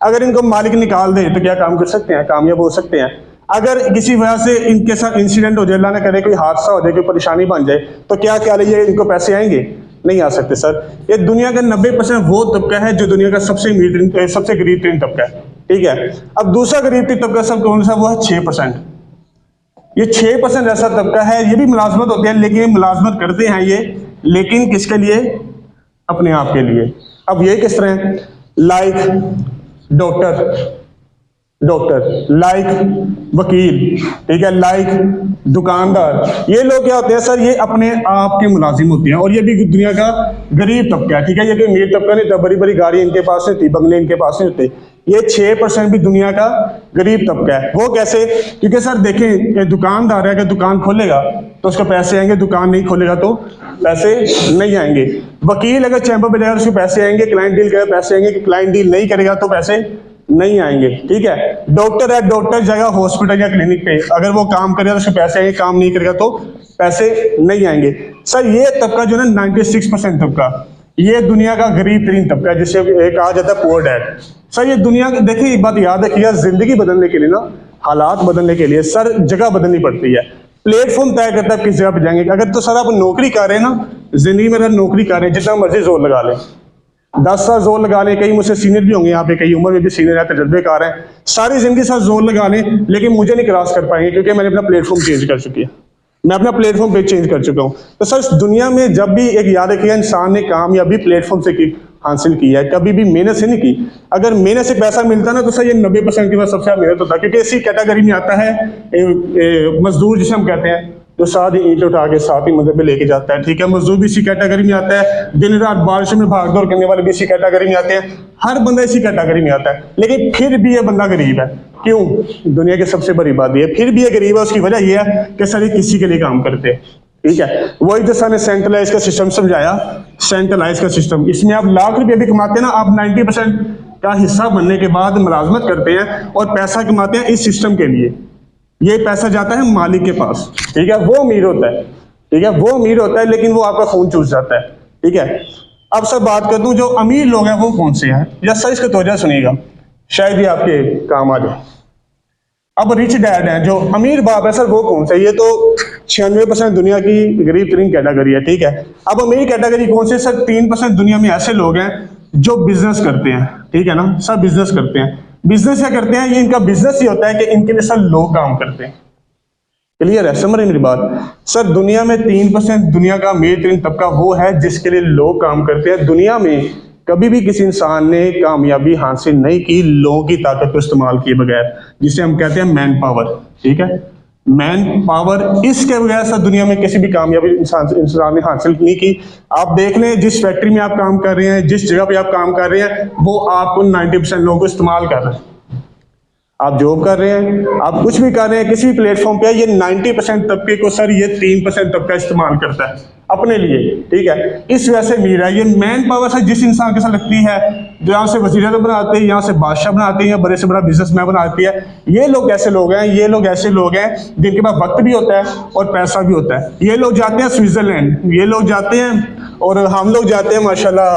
अगर इनको मालिक निकाल दे तो क्या काम कर सकते हैं, कामयाब हो सकते हैं। अगर किसी वजह से इनके साथ इंसिडेंट हो जाए, अल्लाह ना करे कोई हादसा हो जाए, कोई परेशानी बन जाए, तो क्या ये इनको पैसे आएंगे, नहीं आ सकते सर। ये दुनिया का 90% वो तबका है जो दुनिया का सबसे अमीर सबसे गरीब तरीन तबका है, ठीक है। अब दूसरा गरीब तरीन तबका सब कौन सा, वो है 6%। ये 6% ऐसा तबका है, ये भी मुलाजमत होते हैं, लेकिन ये मुलाजमत करते हैं ये, लेकिन किसके लिए, अपने आप के लिए। अब ये किस तरह है, लाइक डॉक्टर, लाइक वकील, ठीक है, लाइक दुकानदार। ये लोग क्या होते हैं सर, ये अपने आप के मुलाजिम होते हैं और ये भी दुनिया का गरीब तबका है, ठीक है। ये कोई अमीर तबका नहीं, बड़ी बड़ी गाड़ी इनके पास नहीं होती, बंगले इनके पास नहीं होते। ये 6% भी दुनिया का गरीब तबका है। वो कैसे, क्योंकि सर देखें, दुकानदार है, अगर दुकान खोलेगा तो उसको पैसे आएंगे, दुकान नहीं खोलेगा तो पैसे नहीं आएंगे। वकील अगर चैम्बर पे जाएगा तो उसको पैसे आएंगे, क्लाइंट डील करेगा पैसे आएंगे, क्लाइंट डील नहीं करेगा तो पैसे नहीं आएंगे, ठीक है। डॉक्टर है, डॉक्टर जाएगा हॉस्पिटल या क्लिनिक पे, अगर वो काम करेगा तो उसको पैसे आएंगे, काम नहीं करेगा तो पैसे नहीं आएंगे। सर ये तबका जो है ना 96% तबका, ये दुनिया का गरीब तरीन तबका है, जिसे कहा जाता है पुअर डैड। सर ये दुनिया के, देखिए एक बात याद रखिएगा, जिंदगी बदलने के लिए ना, हालात बदलने के लिए सर जगह बदलनी पड़ती है। प्लेटफॉर्म तय करता है किस जगह पे जाएंगे। अगर तो सर आप नौकरी कर रहे हैं ना, जिंदगी में अगर नौकरी कर रहे हैं, जितना मर्जी जोर लगा लें, 10 साल जोर लगा लें, कई मुझसे सीनियर भी होंगे यहाँ पे, कई उम्र में भी सीनियर है, तजर्बेकार हैं, सारी जिंदगी साथ जोर लगा लें, लेकिन मुझे नहीं क्रॉस कर पाएंगे, क्योंकि मैंने अपना प्लेटफॉर्म चेंज कर चुकी है, मैं अपना प्लेटफॉर्म पे चेंज कर चुका हूँ। तो सर दुनिया में जब भी एक याद रखिएगा, इंसान ने कामयाबी प्लेटफॉर्म से हासिल की है, कभी भी मेहनत से नहीं की। अगर मेहनत से पैसा मिलता ना तो सर ये 90% के बाद सबसे ज्यादा मेहनत होता है, क्योंकि इसी कैटेगरी में आता है मजदूर, जिसे हम कहते हैं, जो साथ ही ईंट उठा के साथ ही मंदिर पे लेके जाता है, ठीक है। मजदूर भी इसी कैटेगरी में आता है, दिन रात बारिश में भाग दौड़ करने वाले भी इसी कैटेगरी में आते हैं, हर बंदा इसी कैटेगरी में आता है। लेकिन फिर भी ये बंदा गरीब है, क्यों, दुनिया की सबसे बड़ी बात ये, फिर भी ये गरीब है। उसकी वजह यह है कि सर ये किसी के लिए काम करते हैं, ठीक है। वही जो सर ने सेंट्रलाइज का सिस्टम समझाया, सेंट्रलाइज का सिस्टम, इसमें आप लाख रुपये भी कमाते हैं ना, आप 90% का हिस्सा बनने के बाद मुलाजमत करते हैं और पैसा कमाते हैं इस सिस्टम के लिए। ये पैसा जाता है मालिक के पास, ठीक है, वो अमीर होता है, ठीक है, वो अमीर होता है, लेकिन वो आपका खून चूस जाता है, ठीक है। अब सर बात कर दूं, जो अमीर लोग हैं वो कौन से हैं, या सर इसका तवज्जो सुनिएगा, शायद ये आपके काम आ जाए। अब रिच डैड हैं, जो अमीर बाप है सर, वो कौन से, ये तो 96% दुनिया की गरीब तरीन कैटेगरी है, ठीक है। अब अमीर कैटेगरी कौन से, सर 3% दुनिया में ऐसे लोग हैं जो बिजनेस करते हैं, ठीक है ना, सब बिजनेस करते हैं। बिजनेस क्या करते हैं, ये इनका बिजनेस ही होता है कि इनके लिए सर लोग काम करते हैं। क्लियर है, समझ रहे मेरी बात। सर दुनिया में 3% दुनिया का अमीर तरीन तबका वो है जिसके लिए लोग काम करते हैं। दुनिया में कभी भी किसी इंसान ने कामयाबी हासिल नहीं की लोगों की ताकत को इस्तेमाल किए बगैर, जिसे हम कहते हैं मैन पावर, ठीक है। मैन पावर, इसके बगैर सर दुनिया में किसी भी कामयाबी इंसान ने हासिल नहीं की। आप देख लें जिस फैक्ट्री में आप काम कर रहे हैं, जिस जगह पे आप काम कर रहे हैं, वो आपको 90% लोगों को इस्तेमाल कर रहे हैं। आप जॉब कर रहे हैं, आप कुछ भी कर रहे हैं, किसी भी प्लेटफॉर्म पे, ये 90% तबके को सर ये 3% तबका इस्तेमाल करता है अपने लिए, ठीक है। इस वजह से मीर है। ये मैन पावर से जिस इंसान के साथ लगती है, जो यहाँ से वज़ीर आज़म बनाते हैं, यहाँ से बादशाह बनाते हैं, या बड़े से बड़ा बिजनेसमैन बनाती है, ये लोग ऐसे लोग हैं, ये लोग ऐसे लोग हैं जिनके पास वक्त भी होता है और पैसा भी होता है। ये लोग जाते हैं स्विट्ज़रलैंड, ये लोग जाते हैं, और हम लोग जाते हैं माशाल्लाह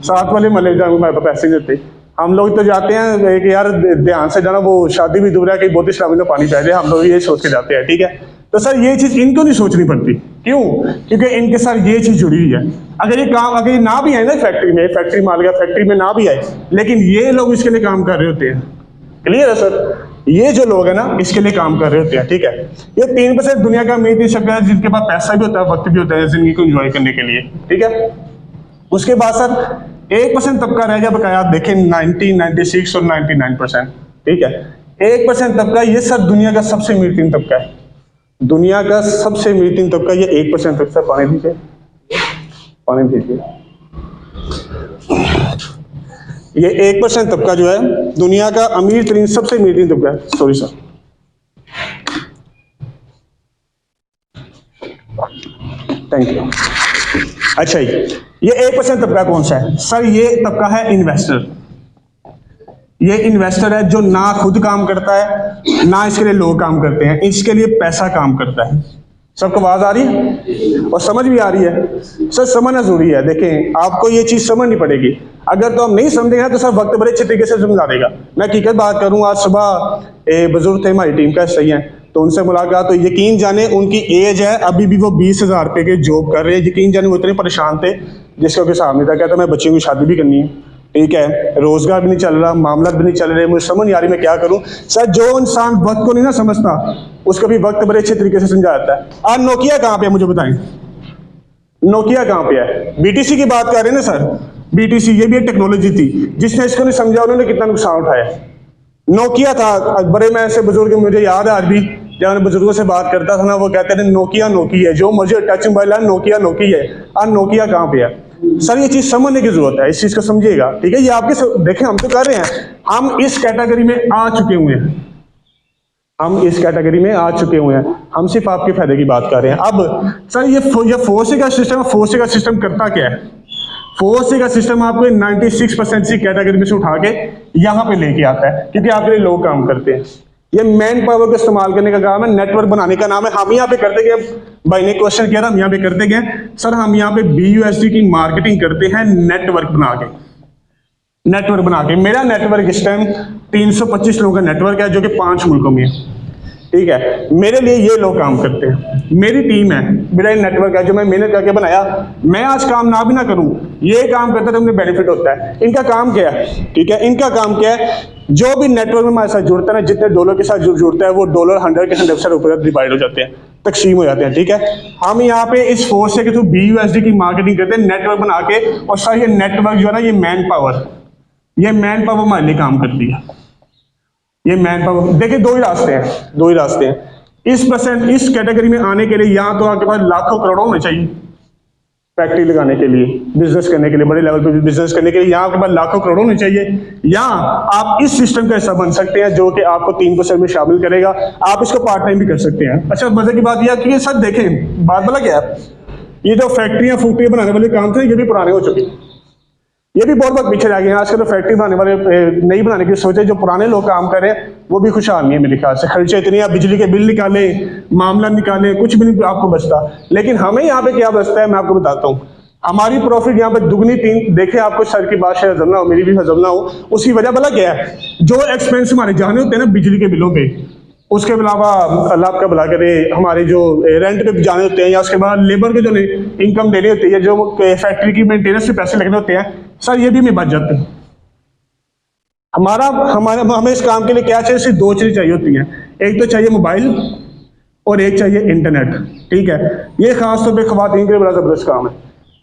साथ वाले मले जाएंगे पैसे देते। हम लोग तो जाते हैं कि यार ध्यान से जाना, वो शादी भी दूर है कि बहुत इस्लामी में पानी पै जाए, हम लोग ये सोच के जाते हैं, ठीक है। तो सर ये चीज़ इनको नहीं सोचनी पड़ती, क्यों? क्योंकि इनके साथ ये चीज़ जुड़ी हुई है। अगर ये ना भी आए ना फैक्ट्री माल गया, फैक्ट्री में ना भी आए, लेकिन ये लोग इसके लिए काम कर रहे होते हैं। क्लियर है सर? ये जो लोग हैं ना, इसके लिए काम कर रहे होते हैं, ठीक है। ये 3% दुनिया का अमीर नहीं सकता है जिनके पास पैसा भी होता है, वक्त भी होता है जिंदगी को एंजॉय करने के लिए, ठीक है। उसके बाद सर 1% तबका रह गया बकाया। आप देखें 90, 96 और 99%, ठीक है। 1% तबका, ये सर दुनिया का सबसे अमीर तीन तबका है। दुनिया का सबसे अमीर तीन तबका ये 1% तक। सर पानी दीजिए, पानी दीजिए। ये 1% तबका जो है दुनिया का अमीर तरीन सबसे अमीर तीन तबका है। Sorry sir, thank you. अच्छा जी, ये 1% तबका कौन सा है? सर ये तबका है इन्वेस्टर। ये इन्वेस्टर है जो ना खुद काम करता है, ना इसके लिए लोग काम करते हैं, इसके लिए पैसा काम करता है। सबको आवाज आ रही है और समझ भी आ रही है? सर समझना जरूरी है। देखें, आपको ये चीज समझनी पड़ेगी। अगर तो हम नहीं समझेंगे तो सर वक्त बड़े अच्छे तरीके से समझा देगा। मैं हकीकत बात करूँ, आज सुबह बुजुर्ग थे हमारी टीम का सही है, तो उनसे मुलाकात, तो यकीन जाने उनकी एज है अभी भी वो 20,000 रुपये के जॉब कर रहे हैं। यकीन जाने वो इतने परेशान थे जिसका कोई हिसाब नहीं था। कहता मैं बच्चियों की शादी भी करनी है, ठीक है, रोजगार भी नहीं चल रहा, मामला भी नहीं चल रहे, मुझे समझ नहीं आ रही मैं क्या करूं। सर जो इंसान वक्त को नहीं ना समझता, उसको भी वक्त बड़े अच्छे तरीके से समझा जाता है। आज नोकिया कहाँ पे है मुझे बताएं? नोकिया कहाँ पे है? बीटीसी की बात कर रहे हैं ना सर, बीटीसी ये भी एक टेक्नोलॉजी थी। जिसने इसको नहीं समझा उन्होंने कितना नुकसान उठाया। नोकिया था, बड़े में ऐसे बुजुर्ग मुझे याद है आज भी, जब मैं बुजुर्गों से बात करता था ना, वो कहते थे नोकिया नोकिया है, जो मुझे टच मोबाइल है नोकिया नोकिया है। आज नोकिया कहाँ पे है? सर ये चीज समझने की जरूरत है, इस चीज को समझिएगा, ठीक है। ये आपके देखें, हम तो कर रहे हैं, हम इस कैटेगरी में आ चुके हुए हैं, हम इस कैटेगरी में आ चुके हुए हैं। हम सिर्फ आपके फायदे की बात कर रहे हैं। अब सर ये फोर्से का सिस्टम, फोर्से का सिस्टम करता क्या है? फोर्से का सिस्टम आपको 96% से कैटेगरी में से उठा के यहाँ पे लेके आता है, क्योंकि आपके लिए लोग काम करते हैं। ये मैन पावर को इस्तेमाल करने का काम है, नेटवर्क बनाने का नाम है। हम यहाँ पे करते गए, भाई ने क्वेश्चन किया था, हम यहाँ पे करते गए सर, हम यहाँ पे BUSD की मार्केटिंग करते हैं नेटवर्क बना के, नेटवर्क बना के। मेरा नेटवर्क इस टाइम 325 लोगों का नेटवर्क है जो कि 5 मुल्कों में है, ठीक है। मेरे लिए ये लोग काम करते हैं, मेरी टीम है, मेरा नेटवर्क है जो मैं मेहनत करके बनाया। मैं आज काम ना भी ना करूं, ये काम करते तो मुझे बेनिफिट होता है। इनका काम क्या है, ठीक है, इनका काम क्या है? जो भी नेटवर्क में हमारे साथ जुड़ता है ना, जितने डॉलर के साथ जुड़ता है, वो डॉलर 100 के 100% ऊपर डिवाइड हो जाते हैं, तकसीम हो जाते हैं, ठीक है। हम यहाँ पे इस फोर्स के थ्रू BUSD की मार्केटिंग करते हैं नेटवर्क बना के। और सर ये नेटवर्क जो है ना, ये मैन पावर हमारे लिए काम करती है। ये मैन पावर, देखिए दो ही रास्ते हैं। इस कैटेगरी में आने के लिए या तो आपके पास लाखों करोड़ों होने चाहिए फैक्ट्री लगाने के लिए, बिजनेस करने के लिए, बड़े लेवल पे बिजनेस करने के लिए, यहाँ आपके पास लाखों करोड़ों होने चाहिए। या आप इस सिस्टम का हिस्सा बन सकते हैं जो कि आपको 3% में शामिल करेगा। आप इसको पार्ट टाइम भी कर सकते हैं। अच्छा, मजे की बात यह है कि सर देखें, बात बोला क्या है, ये जो फैक्ट्रियाँ बनाने वाले काम थे, ये भी पुराने हो चुके हैं, ये भी बहुत वक्त पीछे रह गए हैं। आजकल तो फैक्ट्री बनाने वाले नहीं बनाने की सोचे, जो पुराने लोग काम कर रहे हैं वो भी खुशहाल नहीं है मेरे ख्याल से। खर्चे इतने, आप बिजली के बिल निकालें, मामला निकालें, कुछ भी नहीं आपको बचता। लेकिन हमें यहाँ पे क्या बचता है, मैं आपको बताता हूँ। हमारी प्रॉफिट यहाँ पे दुगनी तीन, देखे आपको सर की बात शायद हजम ना हो, मेरी भी हजम ना हो। उसकी वजह भला क्या है? जो एक्सपेंस हमारे जाने होते हैं ना बिजली के बिलों पे, उसके अलावा अल्लाह आपका भला करे, हमारे जो रेंट पे जाने होते हैं, या उसके बाद लेबर के जो इनकम देनी होती है, जो फैक्ट्री की मेंटेनेंस से पैसे लगने होते हैं, सर ये भी हमें बच जाते हैं। हमें इस काम के लिए क्या चाहिए? सिर्फ दो चीज़ें चाहिए होती हैं। एक तो चाहिए मोबाइल और एक चाहिए इंटरनेट, ठीक है। ये खास तौर पर ख्वातीन के लिए बड़ा ज़बरदस्त काम है।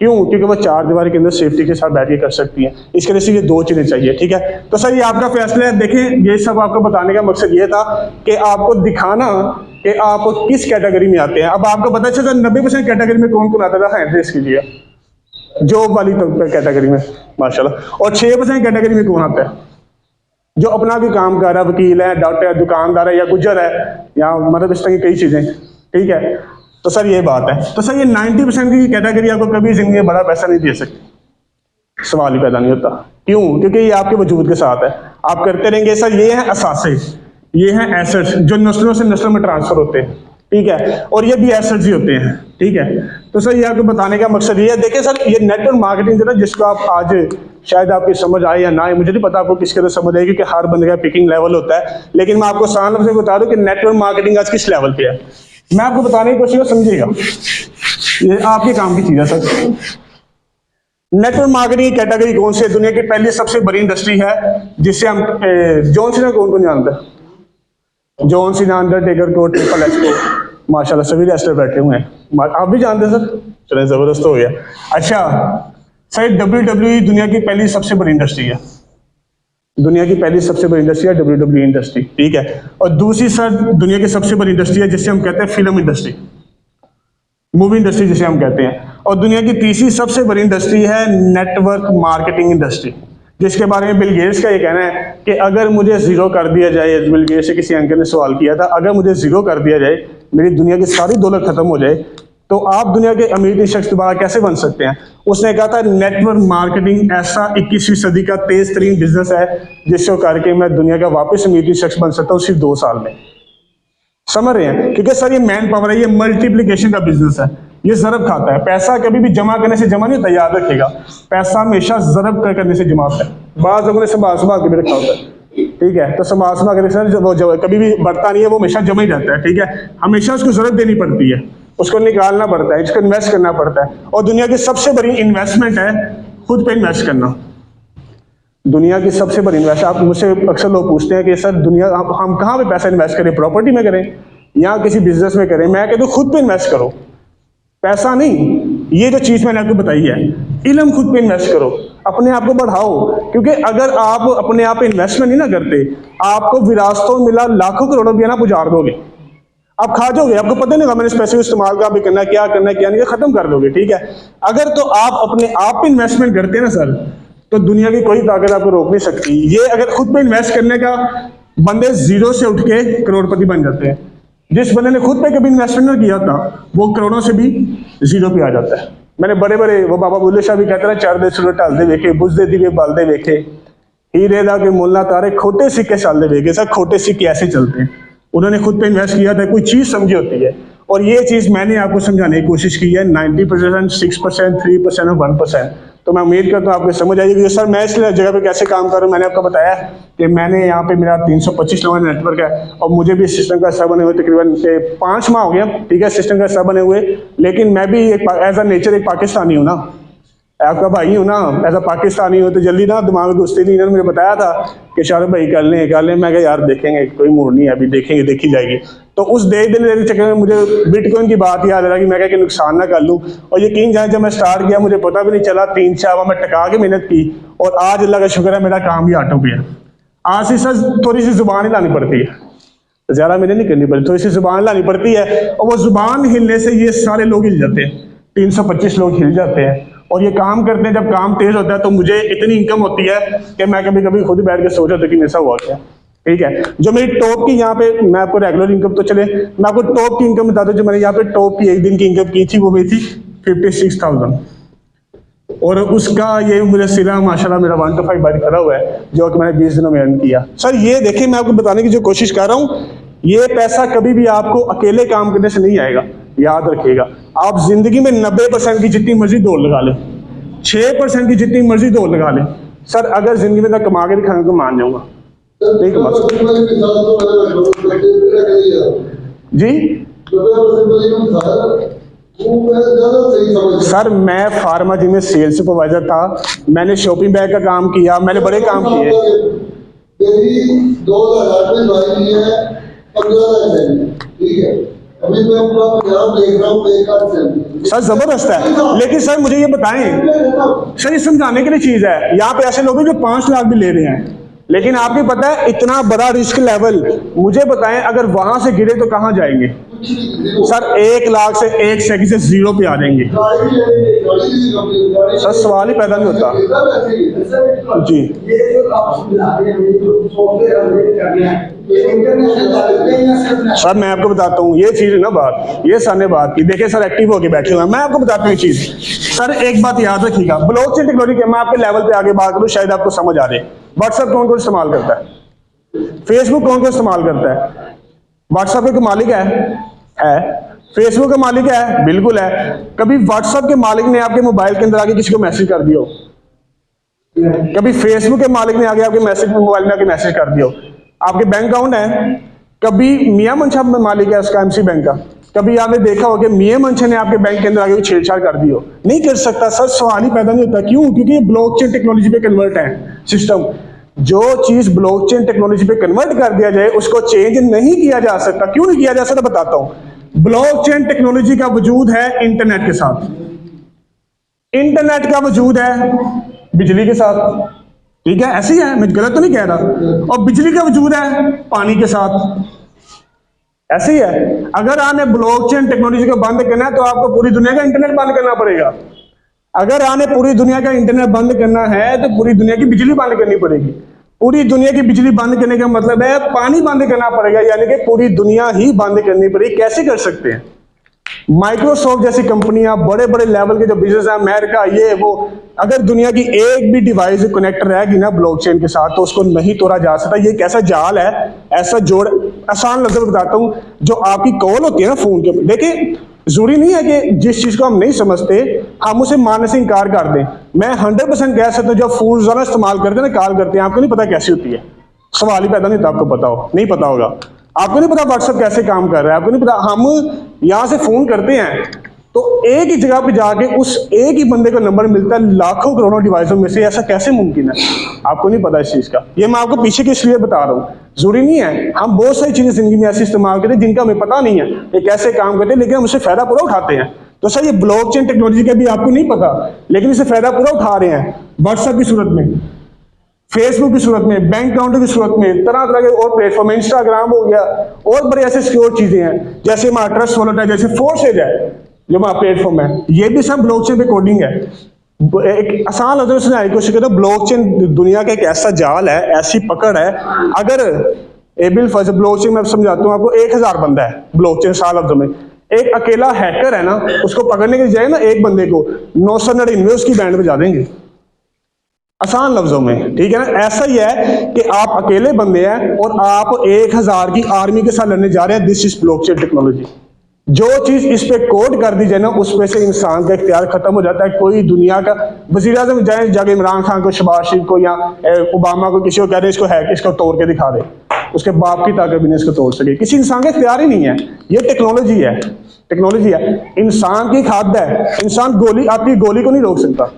क्यों? क्योंकि वो 4 दीवार के अंदर सेफ्टी के साथ बैठ के कर सकती हैं। इसके लिए सिर्फ ये 2 चीज़ें चाहिए, ठीक है। तो सर ये आपका फैसला है। देखें, ये सब आपको बताने का मकसद ये था कि आपको दिखाना कि आप किस कैटेगरी में आते हैं। अब आपको पता चला 90% कैटेगरी में कौन कौन आता था, हैंड रेस कीजिए जॉब वाली कैटेगरी में माशाल्लाह। और 6% कैटेगरी में कौन आता है जो अपना भी काम कर रहा है, वकील है, डॉक्टर है, दुकानदार है, या गुजर है, या मतलब इस तरह की कई चीज़ें, ठीक है। तो सर ये बात है। तो सर ये 90% की कैटेगरी आपको कभी जिंदगी में बड़ा पैसा नहीं दे सकती, सवाल ही पैदा नहीं होता। क्यों? क्योंकि ये आपके वजूद के साथ है, आप करते रहेंगे। सर ये है असासे, ये हैं एसेट्स जो नस्लों से नस्लों में ट्रांसफर होते हैं, ठीक है, और ये भी एसेट्स ही होते हैं, ठीक है। तो सर ये आपको बताने का मकसद ये है। देखिए सर ये नेटवर्क मार्केटिंग जो है, जिसको आप आज शायद आपकी समझ आए या ना आए, मुझे नहीं पता आपको किसके तरह समझ आएगी, क्योंकि हर बंदे का पिकिंग लेवल होता है। लेकिन मैं आपको आसान लफ्ज़ में बता दूं कि नेटवर्क मार्केटिंग आज किस लेवल पे है, मैं आपको बताने की कोशिश समझिएगा, ये आपके काम की चीज़ है सर। नेटवर्क मार्केटिंग की कैटेगरी कौन सी है? दुनिया की पहली सबसे बड़ी इंडस्ट्री है, जिससे हम जॉन सीना कौन कौन जानता है? जॉन सीना, अंडरटेकर को, ट्रिपल एच को, माशाल्लाह सभी रेस्टर बैठे हुए हैं, आप भी जानते हैं सर। चले जबरदस्त हो गया। अच्छा सर WWE दुनिया की पहली सबसे बड़ी इंडस्ट्री है, दुनिया की पहली सबसे बड़ी इंडस्ट्री है WWE इंडस्ट्री, ठीक है। और दूसरी सर दुनिया की सबसे बड़ी इंडस्ट्री है जिसे हम कहते हैं फिल्म इंडस्ट्री, मूवी इंडस्ट्री जिसे हम कहते हैं। और दुनिया की तीसरी सबसे बड़ी इंडस्ट्री है नेटवर्क मार्केटिंग इंडस्ट्री, जिसके बारे में बिल गेट्स का ये कहना है कि अगर मुझे ज़ीरो कर दिया जाए, बिल गेट्स से किसी एंकर ने सवाल किया था, अगर मुझे ज़ीरो कर दिया जाए, मेरी दुनिया की सारी दौलत खत्म हो जाए, तो आप दुनिया के अमीर शख्स दोबारा कैसे बन सकते हैं? उसने कहा था नेटवर्क मार्केटिंग ऐसा 21वीं सदी का तेज तरीन बिजनेस है जिसको करके मैं दुनिया का वापस अमीर शख्स बन सकता हूँ सिर्फ 2 साल में। समझ रहे हैं? क्योंकि सर ये मैन पावर है, ये मल्टीप्लिकेशन का बिजनेस है, ये ज़रब खाता है। पैसा कभी भी जमा करने से जमा नहीं होता, याद रखिएगा, पैसा हमेशा ज़रब करने से जमा होता है। बाज़ लोगों ने संभाल के भी रखा होता है, ठीक है। तो संभाल के सर वो कभी भी बढ़ता नहीं है, वो हमेशा जमा ही रहता है, ठीक है। हमेशा उसको ज़रूरत देनी पड़ती है, उसको निकालना पड़ता है, इसको इन्वेस्ट करना पड़ता है। और दुनिया की सबसे बड़ी इन्वेस्टमेंट है खुद पे इन्वेस्ट करना, दुनिया की सबसे बड़ी इन्वेस्ट। आप मुझसे अक्सर लोग पूछते हैं कि सर दुनिया हम कहाँ पे पैसा इन्वेस्ट करें, प्रॉपर्टी में करें या किसी बिजनेस में करें? मैं कहता हूँ खुद पे इन्वेस्ट करो, पैसा नहीं, ये जो चीज़ मैंने आपको बताई है, इल्म खुद पे इन्वेस्ट करो, अपने आप को बढ़ाओ। क्योंकि अगर आप अपने आप पे इन्वेस्टमेंट नहीं ना करते, आपको विरासतों में मिला लाखों करोड़ों रुपया ना गुजार दोगे, आप खा जाओगे, आपको पता नहीं होगा मैंने इस पैसे को इस्तेमाल कहाँ पे करना है, क्या करना है, क्या नहीं, खत्म कर दोगे, ठीक है। अगर तो आप अपने आप पे इन्वेस्टमेंट करते हैं ना सर, तो दुनिया की कोई ताकत आपको रोक नहीं सकती। ये अगर खुद पे इन्वेस्ट करने का बंदे जीरो से उठ के करोड़पति बन जाते हैं। जिस बंदे ने खुद पे कभी इन्वेस्टमेंट नहीं किया था, वो करोड़ों से भी जीरो पे आ जाता है। मैंने बड़े बड़े वो बाबा बुल्ले शाह भी कहते हैं, चार दे सुर टालते देखे, बुझदे दिवे बालदे देखे, हीरे दा के मुल्ला तारे, खोटे सिक्के चलते देखे। सर खोटे सिक्के ऐसे चलते हैं, उन्होंने खुद पे इन्वेस्ट किया था, कोई चीज़ समझी होती है। और ये चीज़ मैंने आपको समझाने की कोशिश की है, 90%, 6%, 3% और 1%। तो मैं उम्मीद करता हूँ आपको समझ आएगी। सर मैं इस जगह पे कैसे काम कर रहा हूँ, मैंने आपको बताया कि मैंने यहाँ पे मेरा 325 लोगों का नेटवर्क है, और मुझे भी सिस्टम का हिस्सा बने हुए तकरीबन 5 माह हो गया, ठीक है, सिस्टम का हिस्सा बने हुए। लेकिन मैं भी एक एज अ नेचर एक पाकिस्तानी हूँ ना, आपका भाई हूँ ना, एज अ पाकिस्तानी हो तो जल्दी ना दिमाग में घुसती नहीं। इन्होंने मुझे बताया था कि शाहरुख भाई कर लें, मैं कहा यार देखेंगे, कोई मूड नहीं है अभी, देखेंगे, देखी जाएगी। तो उस देख देने के चक्कर में मुझे बिटकॉइन की बात याद आ रहा कि मैं कि नुकसान ना कर लूँ। और यकीन जाए जब मैं स्टार्ट किया मुझे पता भी नहीं चला, 3-4 माह मैं टका के मेहनत की, और आज अल्लाह का शुक्र है मेरा काम भी ऑटो पे है। आज से सर थोड़ी सी जुबान ही लानी पड़ती है, ज़्यादा मैंने नहीं करनी पड़ती, थोड़ी सी जुबान लानी पड़ती है, और वो जुबान हिलने से ये सारे लोग हिल जाते हैं, 325 लोग हिल जाते हैं। और ये काम करते हैं, जब काम तेज होता है तो मुझे इतनी इनकम होती है कि मैं कभी कभी खुद बैठ के सोच रहा था कि ऐसा हुआ क्या, ठीक है। जो मेरी टॉप की यहाँ पे, मैं आपको रेगुलर इनकम तो चले, मैं आपको टॉप की इनकम बता दूं। जो मैंने यहाँ पे टॉप की एक दिन की इनकम की थी, वो हुई थी 56,000, और उसका ये मुझे सिरा माशाल्लाह मेरा 1 to 5 बार खड़ा हुआ है, जो कि मैंने 20 दिनों में अर्न किया। सर ये देखिए, मैं आपको बताने की जो कोशिश कर रहा हूँ, ये पैसा कभी भी आपको अकेले काम करने से नहीं आएगा, याद रखिएगा। आप जिंदगी में 90% की जितनी मर्जी दौड़ लगा लें, 6% की जितनी मर्जी दौड़ लगा लें, सर अगर जिंदगी में मैं कमा के दिखाने को मान जाऊंगा, नहीं कमा सकता जी। सर मैं फार्मा जी में सेल्स सुपरवाइजर था, मैंने शॉपिंग बैग का काम किया, मैंने बड़े काम किए। 2008 में ज्वाइन किया है, 15 लाख, ठीक है। अभी मैं पूरा पंजाब देख रहा हूँ, एक लाख से। सर जबरदस्त है, लेकिन सर मुझे ये बताएं, सर ये समझाने के लिए चीज़ है, यहाँ पे ऐसे लोग हैं जो 5 लाख भी ले रहे हैं, लेकिन आपको पता है इतना बड़ा रिस्क लेवल, मुझे बताएं अगर वहां से गिरे तो कहां जाएंगे कुछ नहीं देखो सर? 1 लाख से 1 सेकंड से 0 पे आ जाएंगे गाड़ी भी लेंगे, गाड़ी की कंपनी गाड़ी सर। सवाल ही पैदा नहीं होता जी। ये जो आप समझा रहे हैं, ये जो सॉफ्टवेयर अपडेट कर रहे हैं, ये इंटरनेशनल लेवल पे या सिर्फ नेशनल? सर मैं आपको बताता हूँ, ये चीज है ना बात, ये सर ने बात की, देखिए सर एक्टिव होके बैठे हुए हैं। मैं आपको बताता हूँ एक चीज सर, एक बात याद रखिएगा, ब्लॉकचेन टेक्नोलॉजी के मैं आपके लेवल पे आगे बात करूँ शायद आपको समझ आ रही है। व्हाट्सएप कौन कौन इस्तेमाल करता है? फेसबुक कौन कौन इस्तेमाल करता है? व्हाट्सएप के मालिक है। फेसबुक का मालिक है, बिल्कुल है। कभी व्हाट्सएप के मालिक ने आपके मोबाइल के अंदर आके किसी को मैसेज कर दिया हो? कभी फेसबुक के मालिक ने आगे आपके मैसेज मोबाइल में आके मैसेज कर दिया हो? आपके बैंक अकाउंट है, कभी मियां मंशा में मालिक है उसका, एमसी बैंक का, कभी आपने देखा हो कि मियां मंशा ने आपके बैंक के अंदर आगे छेड़छाड़ कर दी हो? नहीं कर सकता सर, सवाल ही पैदा नहीं होता। क्यों? क्योंकि ये ब्लॉकचेन टेक्नोलॉजी पे कन्वर्ट है सिस्टम। जो चीज ब्लॉकचेन टेक्नोलॉजी पे कन्वर्ट कर दिया जाए उसको चेंज नहीं किया जा सकता। क्यों नहीं किया जा सकता बताता हूं। ब्लॉकचेन टेक्नोलॉजी का वजूद है इंटरनेट के साथ, इंटरनेट का वजूद है बिजली के साथ, ठीक है, ऐसे ही है, मैं गलत तो नहीं कह रहा। और बिजली का वजूद है पानी के साथ, ऐसे ही है। अगर आपने ब्लॉकचेन टेक्नोलॉजी को बंद करना है तो आपको पूरी दुनिया का इंटरनेट बंद करना पड़ेगा। अगर आपने पूरी दुनिया का इंटरनेट बंद करना है तो पूरी दुनिया की बिजली बंद करनी पड़ेगी। पूरी दुनिया की बिजली बंद करने का मतलब है पानी बंद करना पड़ेगा, यानी कि पूरी दुनिया ही बंद करनी पड़ेगी। कैसे कर सकते हैं? माइक्रोसॉफ्ट जैसी कंपनियां, बड़े बड़े लेवल के जो बिजनेस है, अमेरिका, ये वो, अगर दुनिया की एक भी डिवाइस कनेक्ट रहेगी ना ब्लॉकचेन के साथ तो उसको नहीं तोड़ा जा सकता। ये एक ऐसा जाल है, ऐसा जोड़, आसान लफ्ज़ में बताता हूं, जो आपकी कॉल होती है ना फोन के, देखिए जरूरी नहीं है कि जिस चीज को हम नहीं समझते हम उसे मानने से इनकार कर दें। मैं 100% कह सकता हूं, जब फोन ज़्यादा इस्तेमाल करते हैं ना, कॉल करते हैं, आपको नहीं पता कैसी होती है, सवाल ही पैदा नहीं था। आपको पता हो, नहीं पता होगा, आपको नहीं पता व्हाट्सएप कैसे काम कर रहा है, आपको नहीं पता। हम यहाँ से फोन करते हैं तो एक ही जगह पे जाके उस एक ही बंदे को नंबर मिलता है लाखों करोड़ों डिवाइसों में से। ऐसा कैसे मुमकिन है? आपको नहीं पता इस चीज का। ये मैं आपको पीछे के इसलिए बता रहा हूँ, जरूरी नहीं है। हम बहुत सारी चीजें जिंदगी में ऐसी इस्तेमाल करते हैं जिनका हमें पता नहीं है ये कैसे काम करते हैं, लेकिन हम उससे फायदा पूरा उठाते हैं। तो सर ये ब्लॉकचेन टेक्नोलॉजी का भी आपको नहीं पता, लेकिन इससे फायदा पूरा उठा रहे हैं। व्हाट्सएप की सूरत में, फेसबुक की सूरत में, बैंक अकाउंट की सूरत में, तरह तरह के और प्लेटफॉर्म, इंस्टाग्राम हो गया, और बड़े ऐसे सिक्योर चीजें हैं, जैसे हमारा ट्रस्ट वॉलेट है, जैसे फोर्सेज है, जो हमारा प्लेटफॉर्म है, ये भी सब ब्लॉकचेन पे कोडिंग है। एक आसान लफ्ज़ में समझाने की कोशिश करो, ब्लॉकचेन दुनिया का एक ऐसा जाल है, ऐसी पकड़ है। अगर एबिल फर्स्ट ब्लॉकचेन में समझाता हूँ आपको, 1000 बंदा है ब्लॉकचेन, साल लफ्ज़ों में एक अकेला हैकर है ना, उसको पकड़ने के जाए ना एक बंदे को 999 उसकी बैंड बजा देंगे, आसान लफ्जों में, ठीक है ना। ऐसा ही है कि आप अकेले बंदे हैं और आप 1000 की आर्मी के साथ लड़ने जा रहे हैं। This is blockchain technology. जो चीज इस पे कोड कर दी जाए ना, उस पे से इंसान का इख्तियार खत्म हो जाता है। कोई दुनिया का वज़ीर आज़म जाए जाके इमरान खान को, शहबाज शरीफ को या ओबामा को, किसी को कह रहे इसको हैक, इसको तोड़ के दिखा दे, उसके बाप की ताकत भी नहीं इसको तोड़ सके। किसी इंसान का इख्तियार ही नहीं है। ये टेक्नोलॉजी है, टेक्नोलॉजी है, इंसान की खाद है। इंसान गोली, आपकी गोली को नहीं रोक सकता,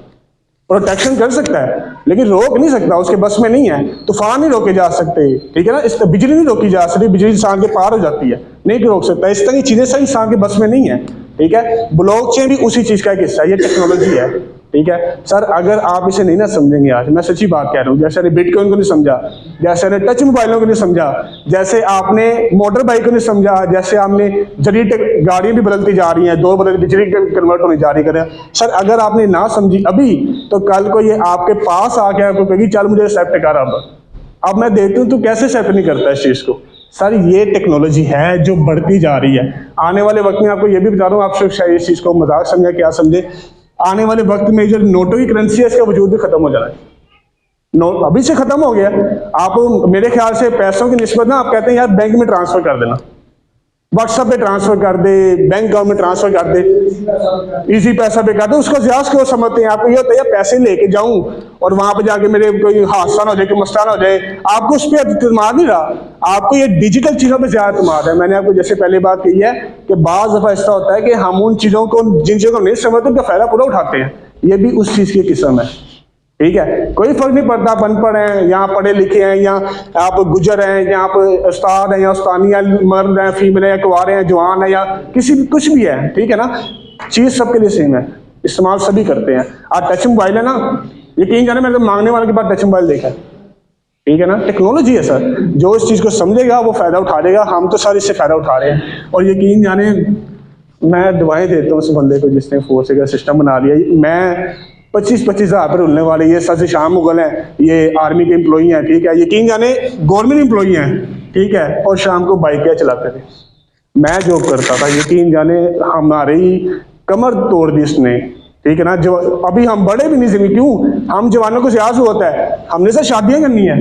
प्रोटेक्शन कर सकता है लेकिन रोक नहीं सकता, उसके बस में नहीं है। तूफान नहीं रोके जा सकते, ठीक है ना। इस बिजली नहीं रोकी जा सकती, बिजली इंसान के पार हो जाती है, नहीं रोक सकता। इस तरह की चीजें सब इंसान के बस में नहीं है, ठीक है। ब्लॉकचेन भी उसी चीज का एक हिस्सा है, ये टेक्नोलॉजी है, ठीक है सर। अगर आप इसे नहीं ना समझेंगे, आज मैं सच्ची बात कह रहा हूँ, जैसे बिटकॉइन को नहीं समझा, जैसे टच मोबाइलों को नहीं समझा, जैसे आपने मोटर बाइक को नहीं समझा, जैसे आपने जदीद गाड़ियां भी बदलती जा रही हैं, 2 बदल बिजली कन्वर्ट होने जा रही है सर। अगर आपने ना समझी अभी, तो कल को ये आपके पास आके आपको कहेगी चल मुझे एक्सेप्ट कर, अब मैं देखती हूँ तू कैसे एक्सेप्ट नहीं करता इस चीज को। सर ये टेक्नोलॉजी है जो बढ़ती जा रही है। आने वाले वक्त में आपको ये भी बता रहा हूँ, आप सिर्फ शायद इस चीज को मजाक समझे क्या समझे, आने वाले वक्त में जो नोटों की करेंसी है इसका वजूद भी खत्म हो जाना है। नोट अभी से खत्म हो गया। आप मेरे ख्याल से पैसों की निस्बत ना, आप कहते हैं यार बैंक में ट्रांसफर कर देना, व्हाट्सएप पे ट्रांसफर कर दे, बैंक अकाउंट में ट्रांसफर कर दे, इजी पैसा पे कर दे, उसको ज्यादा क्यों समझते हैं। आपको ये होता है यार पैसे लेके जाऊं और वहां पे जाके मेरे कोई हादसा ना हो जाए, कोई मसला ना हो जाए। आपको उस पर एतमाद नहीं रहा, आपको ये डिजिटल चीजों पे ज्यादा एतमाद है। मैंने आपको जैसे पहले बात कही है कि बाज़ दफा ऐसा होता है कि हम उन चीजों को, जिन चीजों को नहीं समझते उनका फायदा पूरा उठाते हैं। ये भी उस चीज की किस्म है, ठीक है। कोई फर्क नहीं पड़ता आप अनपढ़ हैं या पढ़े लिखे हैं, या आप गुजर हैं, या आप उस्ताद हैं या उस्तानिया, मर्द हैं, फीमेल हैं, कुंवारे हैं, जवान है, या किसी भी कुछ भी है, ठीक है ना। चीज सबके लिए सेम है, इस्तेमाल सभी करते हैं। आज टच मोबाइल है ना, यकीन जाने मैंने मांगने वाले के बाद टच मोबाइल देखा है, ठीक है ना, टेक्नोलॉजी है सर, जो इस चीज़ को समझेगा वो फ़ायदा उठा लेगा। हम तो सर इससे फ़ायदा उठा रहे हैं, और यकीन जाने मैं दुआएं देता हूँ उस बंदे को जिसने फोर्स का सिस्टम बना लिया। मैं 25-25 हज़ार पर उड़ने वाले ये सर से शाम मुगल हैं, ये आर्मी के एम्प्लॉई हैं, ठीक है, यकीन जाने गवर्नमेंट एम्प्लॉई हैं, ठीक है, और शाम को बाइकें चलाते थे। मैं जो करता था, यकीन जाने हमारी कमर तोड़ दी इसने, ठीक है ना। जो अभी हम बड़े भी नहीं जिंदगी, क्यों हम जवानों को सियास होता है, हमने सर शादियां करनी है,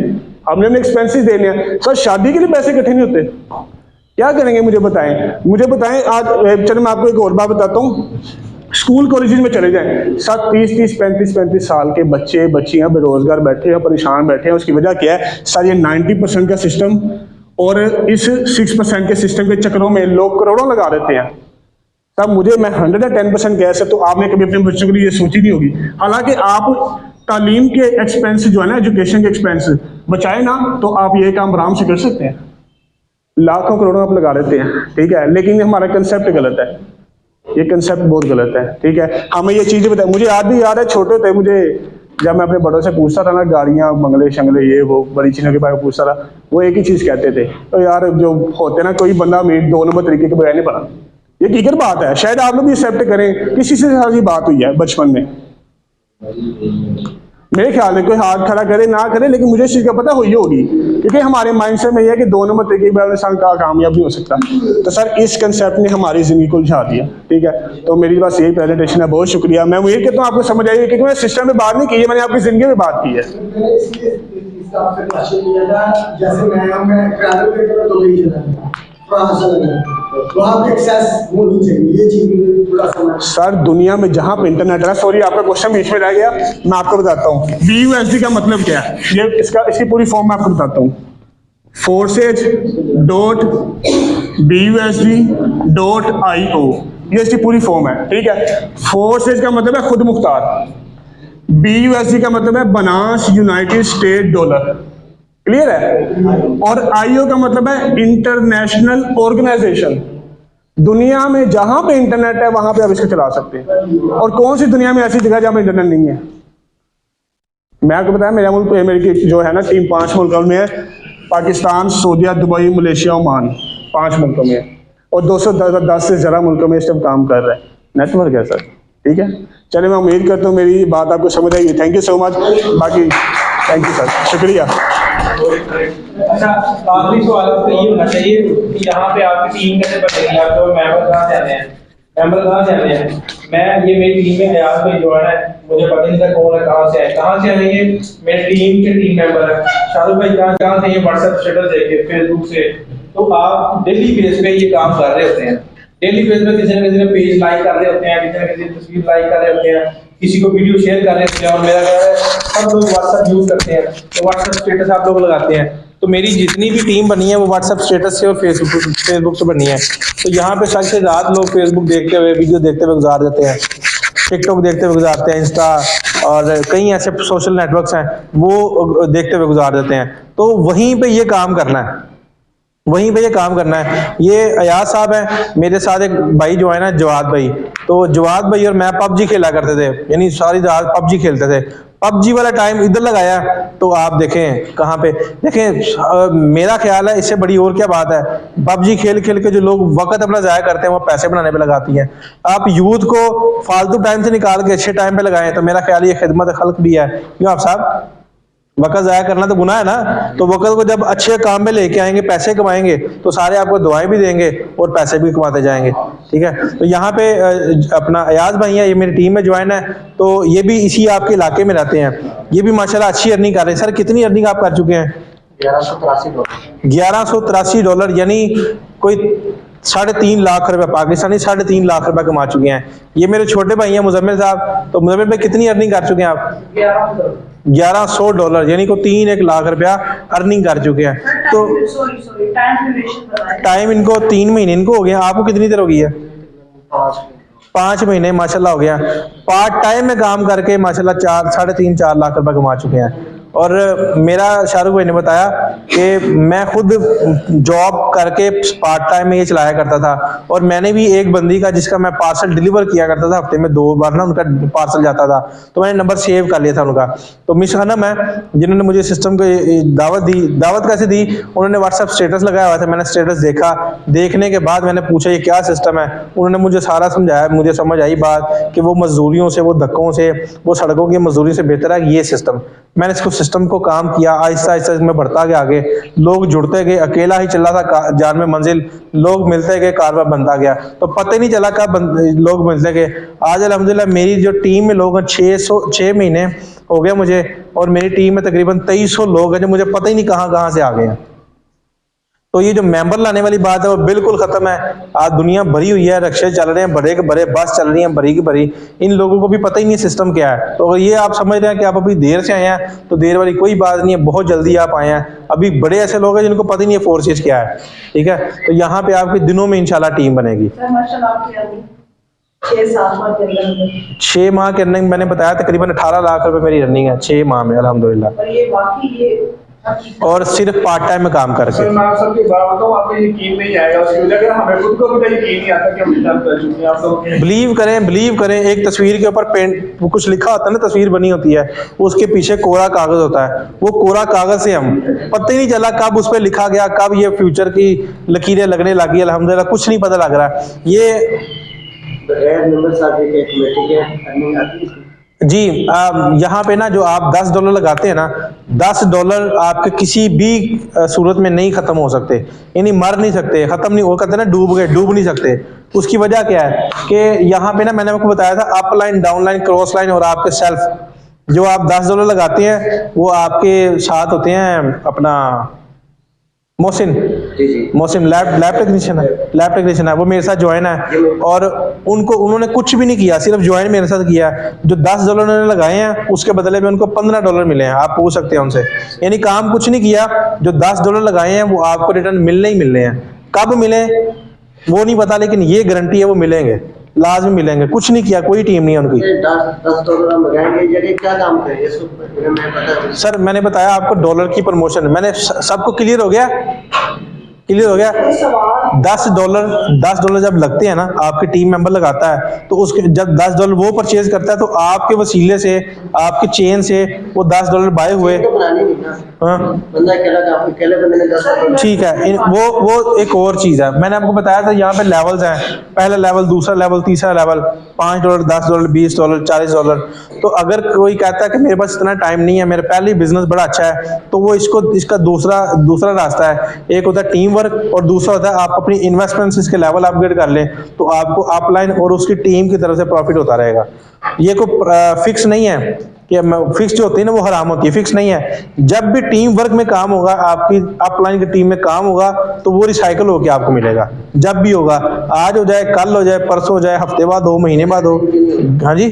हमने अपने एक्सपेंसेस देने हैं सर, शादी के लिए पैसे इकट्ठे नहीं होते, क्या करेंगे मुझे बताएं। आज चलो मैं आपको एक और बात बताता हूँ, स्कूल कॉलेजेस में चले जाएं सर, 30-30, 35-35 साल के बच्चे बच्चियां बेरोजगार बैठे हैं, परेशान बैठे हैं। उसकी वजह क्या है सर? ये 90% का सिस्टम और इस 6% के सिस्टम के चक्करों में लोग करोड़ों लगा देते हैं। तब मुझे मैं 110% कह सकता, तो आपने कभी अपने बच्चों के लिए ये सोची नहीं होगी। हालांकि आप तालीम के एक्सपेंस जो है ना, एजुकेशन के एक्सपेंस बचाए ना, तो आप ये काम आराम से कर सकते हैं, लाखों करोड़ों आप लगा देते हैं, ठीक है। लेकिन हमारा कंसेप्ट गलत है, ये कंसेप्ट बहुत गलत है, ठीक है। हमें ये चीज़ें बताए, मुझे याद है छोटे होते मुझे जब मैं अपने बड़ों से पूछता था ना, गाड़ियाँ बंगले शंगले ये वो बड़ी चीज़ों के बारे में पूछता था, वो एक ही चीज़ कहते थे, तो यार जो होते ना, कोई बंदा अमीर 2 नंबर तरीके के बगैर नहीं पड़ा। ये हकीकत बात है, शायद आप लोग भी एक्सेप्ट करें, किसी से सारी बात हुई है बचपन में, मेरे ख्याल में कोई हाथ खड़ा करे ना करे, लेकिन मुझे इस चीज़ का पता हुई होगी, क्योंकि हमारे माइंडसेट में यह है कि 2 नंबर तरीके के इंसान का कामयाब नहीं हो सकता। तो सर इस कंसेप्ट ने हमारी ज़िंदगी को उलझा दिया, ठीक है। तो मेरी बस यही प्रेजेंटेशन है, बहुत शुक्रिया। मैं उम्मीद करता हूँ आपको समझ आई, क्योंकि मैं सिस्टम में बात नहीं की है, मैंने आपकी ज़िंदगी में बात की है। मैंने इसलिए आपसे क्वेश्चन किया था, जैसे मैं ट्रैवल करके मैं दुबई चला गया, फ्रांस चला गया, वहाँ पे एक्सेस होनी चाहिए, ये चीज़ मुझे थोड़ा समझ। सर दुनिया में जहाँ पे इंटरनेट है, सॉरी आपका क्वेश्चन बीच में रह गया, मैं आपको बताता हूँ BUSD का मतलब क्या है। ये इसकी पूरी फॉर्म मैं आपको बताता हूँ, forces.busd.io, ये इसकी पूरी फॉर्म है, ठीक है। फोर्सेज का मतलब है खुद मुख्तार, BUSD का मतलब है Banas United state dollar, clear है। और IO का मतलब है इंटरनेशनल ऑर्गेनाइजेशन। दुनिया में जहां पे इंटरनेट है वहां पे आप इसको चला सकते हैं। और कौन सी दुनिया में ऐसी जगह जहां पे इंटरनेट नहीं है? मैं आपको बताया, मेरा मुल्क मेरी जो है ना टीम 5 मुल्कों में है, पाकिस्तान, सऊदीया, दुबई, मलेशिया, ओमान, 5 मुल्कों में है, और 210 से ज़्यादा मुल्कों में इस टाइम काम कर रहा है। नेटवर्क है सर, ठीक है। चलिए मैं उम्मीद करता हूँ मेरी बात आपको समझ आएगी। थैंक यू सो मच, बाकी थैंक यू सर, शुक्रिया। अच्छा, आखिरी सवाल आपका ये होना चाहिए कि यहाँ पे आपकी टीम कैसे बनेगी, आपको मेंबर कहाँ जाने हैं? मैं ये मेरी टीम में अयाज भाई जो है, मुझे पता नहीं था कौन है, कहाँ से आएंगे, मेरी टीम के टीम मेंबर है। शाहरुख भाई कहाँ से ये व्हाट्सएप स्टेटस देखे, फेसबुक से, तो आप डेली बेस पे ये काम कर रहे होते हैं। डेली बेस पे किसी न किसी पेज लाइक कर रहे होते हैं, किसी न किसी तस्वीर लाइक कर रहे होते हैं, किसी को वीडियो शेयर कर रहे होते हैं। और मेरा क्या है, सब लोग व्हाट्सएप यूज करते हैं, तो व्हाट्सएप स्टेटस आप लोग लगाते हैं। तो मेरी जितनी भी टीम बनी है वो व्हाट्सएप स्टेटस से और फेसबुक से बनी है। तो यहाँ पे सारी रात लोग फेसबुक देखते हुए, वीडियो देखते हुए गुजार देते हैं, टिकटॉक देखते हुए गुजारते हैं, इंस्टा और कई ऐसे सोशल नेटवर्क्स हैं वो देखते हुए गुजार देते हैं। तो वहीं पे ये काम करना है, ये अयाज साहब हैं, मेरे साथ एक भाई जो है ना जवाद भाई, तो जवाद भाई और मैं पबजी खेला करते थे, यानी सारी रात पबजी खेलते थे। पबजी वाला टाइम इधर लगाया तो आप देखें कहाँ पे, देखें मेरा ख्याल है इससे बड़ी और क्या बात है। पबजी खेल खेल के जो लोग वक्त अपना ज़ाया करते हैं वो पैसे बनाने पे लगाती हैं। आप यूथ को फालतू टाइम से निकाल के अच्छे टाइम पे लगाएं, तो मेरा ख्याल ये खिदमत खल्क भी है। क्यों आप साहब, वक्त ज़ाया करना तो गुनाह है ना। तो वक्त को जब अच्छे काम में लेके आएंगे, पैसे कमाएंगे, तो सारे आपको दुआएं भी देंगे और पैसे भी कमाते जाएंगे, ठीक है। तो यहाँ पे अपना अयाज भाई है, ये मेरी टीम में ज्वाइन है, तो ये भी इसी आपके इलाके में रहते हैं। ये भी माशाल्लाह अच्छी अर्निंग कर रहे हैं। सर कितनी अर्निंग आप कर चुके हैं? $1183, यानी कोई 3.5 लाख रुपए, पाकिस्तानी 3.5 लाख रुपए कमा चुके हैं। ये मेरे छोटे भाई हैं मुजम्मिल साहब, तो मुजम्मिल भाई कितनी अर्निंग कर चुके हैं आप? $1100, यानी को 3-1 लाख रुपया अर्निंग कर चुके हैं। तो टाइम इनको 3 महीने इनको हो गया, आपको कितनी देर हो गई है? 5 महीने माशाल्लाह हो गया। पार्ट टाइम में काम करके माशाल्लाह 3.5-4 लाख रुपए कमा चुके हैं। और मेरा शाहरुख भाई ने बताया कि मैं खुद जॉब करके पार्ट टाइम में ये चलाया करता था, और मैंने भी एक बंदी का जिसका मैं पार्सल डिलीवर किया करता था, हफ्ते में 2 बार ना उनका पार्सल जाता था, तो मैंने नंबर सेव कर लिया था उनका। तो मिस खनम है जिन्होंने मुझे सिस्टम को दावत दी। दावत कैसे दी? उन्होंने व्हाट्सएप स्टेटस लगाया हुआ था, मैंने स्टेटस देखा, देखने के बाद मैंने पूछा ये क्या सिस्टम है। उन्होंने मुझे सारा समझाया, मुझे समझ आई बात कि वो मजदूरियों से, वो धक्कों से, वो सड़कों की मजदूरी से बेहतर है ये सिस्टम। मैंने इसको सिस्टम को काम किया, आहिस्ता आहिस्ता इसमें बढ़ता गया आगे, लोग जुड़ते गए, अकेला ही चला था जान में मंजिल, लोग मिलते गए, कारवा बनता गया, तो पता ही नहीं चला कब लोग मिलते गए। आज अल्हम्दुलिल्लाह मेरी जो टीम में लोग हैं 6 महीने हो गए मुझे, और मेरी टीम में तकरीबन 2300 लोग हैं जो मुझे पता ही नहीं कहाँ से आ गए हैं। तो ये जो मेंबर लाने वाली बात है वो बिल्कुल खत्म है। आज दुनिया भरी हुई है, रिक्शे चल रहे हैं, बड़े के बड़े बस चल रही हैं, भरी की भरी, इन लोगों को भी पता ही नहीं सिस्टम क्या है। तो अगर ये आप समझ रहे हैं कि आप अभी देर से आए हैं, तो देर वाली कोई बात नहीं है, बहुत जल्दी आप आए हैं। अभी बड़े ऐसे लोग हैं जिनको पता ही नहीं है फोर्सेज क्या है, ठीक है। तो यहाँ पे आपके दिनों में इंशाल्लाह टीम बनेगी। 6 माह के रनिंग मैंने बताया तकरीबन 18 लाख रुपए मेरी रनिंग है 6 माह में अल्हम्दुलिल्लाह, और सिर्फ पार्ट टाइम में काम करके। सर मैं आप सबकी बात बताऊं, आपको यकीन नहीं आएगा उसकी वजह कि हमें खुद को भी तो यकीन नहीं आता कि हम इतना कर चुके हैं। आप लोग बिलीव करें, एक तस्वीर के ऊपर पेंट कुछ लिखा होता है ना, तस्वीर बनी होती है, उसके पीछे कोरा कागज होता है, वो कोरा कागज से हम पता ही नहीं चला कब उस पर लिखा गया, कब ये फ्यूचर की लकीरें लगने लगी। अल्हम्दुलिल्लाह कुछ नहीं पता लग रहा। ये जी यहाँ पे ना जो आप $10 लगाते हैं ना, $10 आपके किसी भी सूरत में नहीं खत्म हो सकते, यानी मर नहीं सकते, खत्म नहीं हो, कहते हैं ना डूब गए, डूब नहीं सकते। उसकी वजह क्या है कि यहाँ पे ना मैंने आपको बताया था up line, down line, cross line और आपके सेल्फ, जो आप $10 लगाते हैं वो आपके साथ होते हैं अपना मोहसिन लैब टेक्नीशियन है, वो मेरे साथ ज्वाइन है, और उन्होंने कुछ भी नहीं किया, सिर्फ ज्वाइन मेरे साथ किया। जो $10 उन्होंने लगाए हैं उसके बदले में उनको $15 मिले हैं, आप पूछ सकते हैं उनसे, यानी काम कुछ नहीं किया। जो $10 लगाए हैं वो आपको रिटर्न मिलने ही मिलने हैं, कब मिले वो नहीं पता, लेकिन ये गारंटी है वो मिलेंगे, लाजमी मिलेंगे। कुछ नहीं किया, कोई टीम नहीं है उनकी। $10 लगाएंगे जगह क्या काम करेंगे मैं पता। सर मैंने बताया आपको डॉलर की प्रमोशन, मैंने सबको क्लियर हो गया। $10 जब लगते हैं ना, आपके टीम मेंबर लगाता है, तो उसके जब $10 वो परचेज करता है, तो आपके वसीले से, आपके चेन से वो $10 बाय हुए। ठीक है, वो एक और चीज़ है, मैंने आपको बताया था यहाँ पे लेवल्स हैं, पहला लेवल, दूसरा लेवल, तीसरा लेवल, $5, $10, $20, $40। तो अगर कोई कहता है कि मेरे पास इतना टाइम नहीं है, मेरा पहले ही बिजनेस बड़ा अच्छा है, तो वो इसका दूसरा रास्ता है। एक होता है टीम वर्क और दूसरा होता है आप अपनी इन्वेस्टमेंट्स इसके लेवल अपग्रेड कर लें, तो आपको अपलाइन और उसकी टीम की तरफ से प्रॉफिट होता रहेगा। ये कोई फिक्स नहीं है कि फिक्स जो होती है ना वो हराम होती है, फिक्स नहीं है। जब भी टीम वर्क में काम होगा, आपकी अपलाइन की टीम में काम होगा, तो वो रिसाइकल होकर आपको मिलेगा, जब भी होगा, आज हो जाए, कल हो जाए, परसों हो जाए, हफ्ते बाद हो, महीने बाद हो। हाँ जी,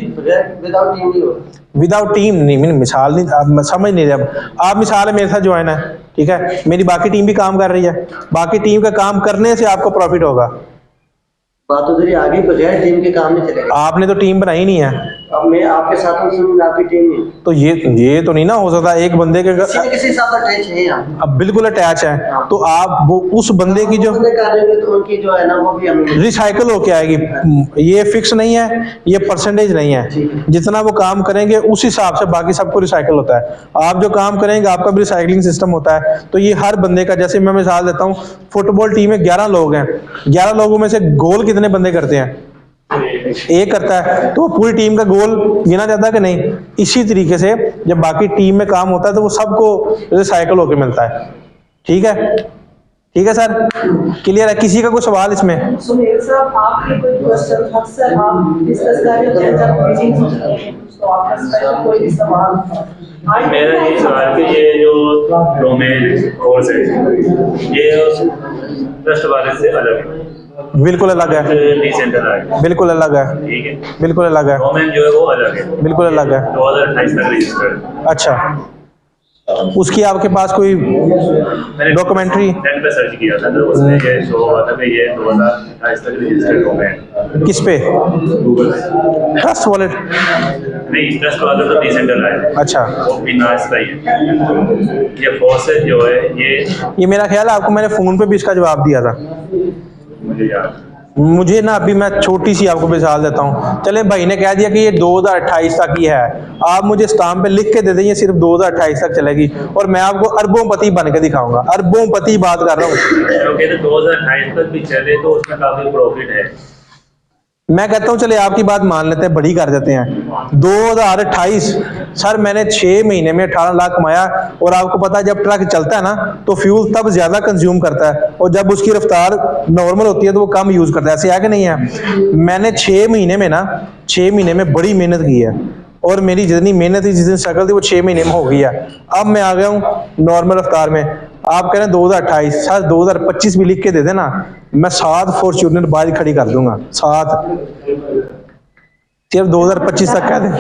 विदाउट टीम नहीं, मैंने मिसाल नहीं, आप समझ नहीं रहे। आप मिसाल है मेरे साथ ज्वाइन है, ठीक है, मेरी बाकी टीम भी काम कर रही है, बाकी टीम का काम करने से आपको प्रॉफिट होगा। बात उधर ही आगे बगैर टीम के काम नहीं चलेगा। आपने तो टीम बनाई नहीं है, अब मैं आपके साथ हूँ, आपकी टीम नहीं, तो ये तो नहीं ना हो सकता एक बंदे के किसी साथ अटैच है आप। अब बिल्कुल अटैच है, तो आप वो उस बंदे की जो करेंगे तो उनकी जो है ना वो भी हमें रिसाइकल होके आएगी। ये फिक्स नहीं है, ये परसेंटेज नहीं है, जितना वो काम करेंगे उस हिसाब से बाकी सबको रिसाइकल होता है। आप जो काम करेंगे आपका भी रिसाइकलिंग सिस्टम होता है। तो ये हर बंदे का, जैसे मैं मिसाल देता हूँ, फुटबॉल टीम में 11 लोग हैं, 11 लोगों में से गोल कितने बंदे करते हैं? एक करता है, तो पूरी टीम का गोल गिना जाता है कि नहीं? इसी तरीके से जब बाकी टीम में काम होता है तो वो सबको रिसाइकल होकर मिलता है। ठीक है, ठीक है सर, क्लियर है? किसी का कोई सवाल इसमें? सुनील साहब, आपके कोई क्वेश्चन अक्सर आप डिस्कस कर रहे हैं जब मीटिंग तो आपका स्पेशल कोई सवाल? मेरा ये सवाल कि ये जो डोमेन कोर्स है ये ट्रस्ट वाले से अलग है? बिल्कुल अलग है, डिसेंट्रलाइज्ड, बिल्कुल अलग है, ठीक है, बिल्कुल अलग है, डोमेन जो है वो अलग है, बिल्कुल अलग है। 2028 तक रजिस्टर्ड। अच्छा, उसकी आपके पास कोई डॉक्यूमेंट्री? नेट पे सर्च किया था तो उसने ये शो हुआ था कि ये 2028 तक रजिस्टर्ड डोमेन। किस पे? गूगल पे। ट्रस्ट वॉलेट नहीं, ट्रस्ट वाले तो डिसेंटर है। अच्छा, वो भी नाश्ता ही है। ये फोर्सेज जो है ये मेरा ख्याल है आपको मैंने फ़ोन पे भी इसका जवाब दिया था। मुझे याद मुझे ना अभी मैं छोटी सी आपको मिसाल देता हूँ। चले भाई ने कह दिया कि ये 2028 तक ही है, आप मुझे स्टाम्प पे लिख के दे दें ये सिर्फ 2028 तक चलेगी, और मैं आपको अरबोंपति बन के दिखाऊंगा। अरबोंपति बात कर रहा हूँ। क्योंकि तो 2028 तक भी चले तो उसमें काफी प्रॉफिट है। मैं कहता हूँ चले आपकी बात मान लेते हैं, बड़ी कर देते हैं 2028। सर मैंने 6 महीने में 18 लाख कमाया, और आपको पता है जब ट्रक चलता है ना तो फ्यूल तब ज्यादा कंज्यूम करता है, और जब उसकी रफ्तार नॉर्मल होती है तो वो कम यूज करता है। ऐसे है कि नहीं है? मैंने 6 महीने में ना 6 महीने में बड़ी मेहनत की है, और मेरी जितनी मेहनत थी जितनी शक्ल थी वो 6 महीने में हो गई है। अब मैं आ गया हूँ नॉर्मल रफ्तार में। आप कह रहे हैं 2028, सर 2025 भी लिख के दे देना, मैं 7 फॉर्च्यूनर बाहर खड़ी कर दूंगा। 7 सिर्फ 2025 तक कह दें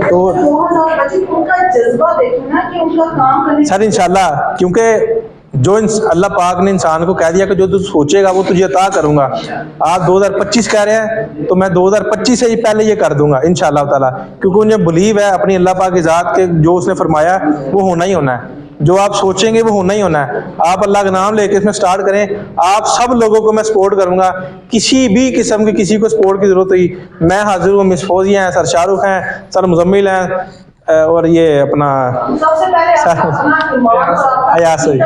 तो 2025 उनका जज्बा देखो ना कि उनका काम करने सर इंशाल्लाह, क्योंकि जो अल्लाह पाक ने इंसान को कह दिया कि जो तू सोचेगा वो तुझे अता करूंगा। आप 2025 कह रहे हैं तो मैं 2025 से ही पहले ये कर दूंगा इंशाल्लाह ताला, क्योंकि मुझे बिलीव है अपनी अल्लाह पाक की ज़ात के, जो उसने फरमाया वो होना ही होना है। जो आप सोचेंगे वो होना ही होना है। आप अल्लाह का नाम लेके इसमें स्टार्ट करें। आप सब लोगों को मैं सपोर्ट करूंगा, किसी भी किस्म की किसी को सपोर्ट की जरूरत हुई मैं हाजिर हूँ। मिस फौजिया हैं, सर शाहरुख हैं, सर मुजम्मिल हैं, और ये अपना सबसे पहले अपना ईमान और अयास सॉरी और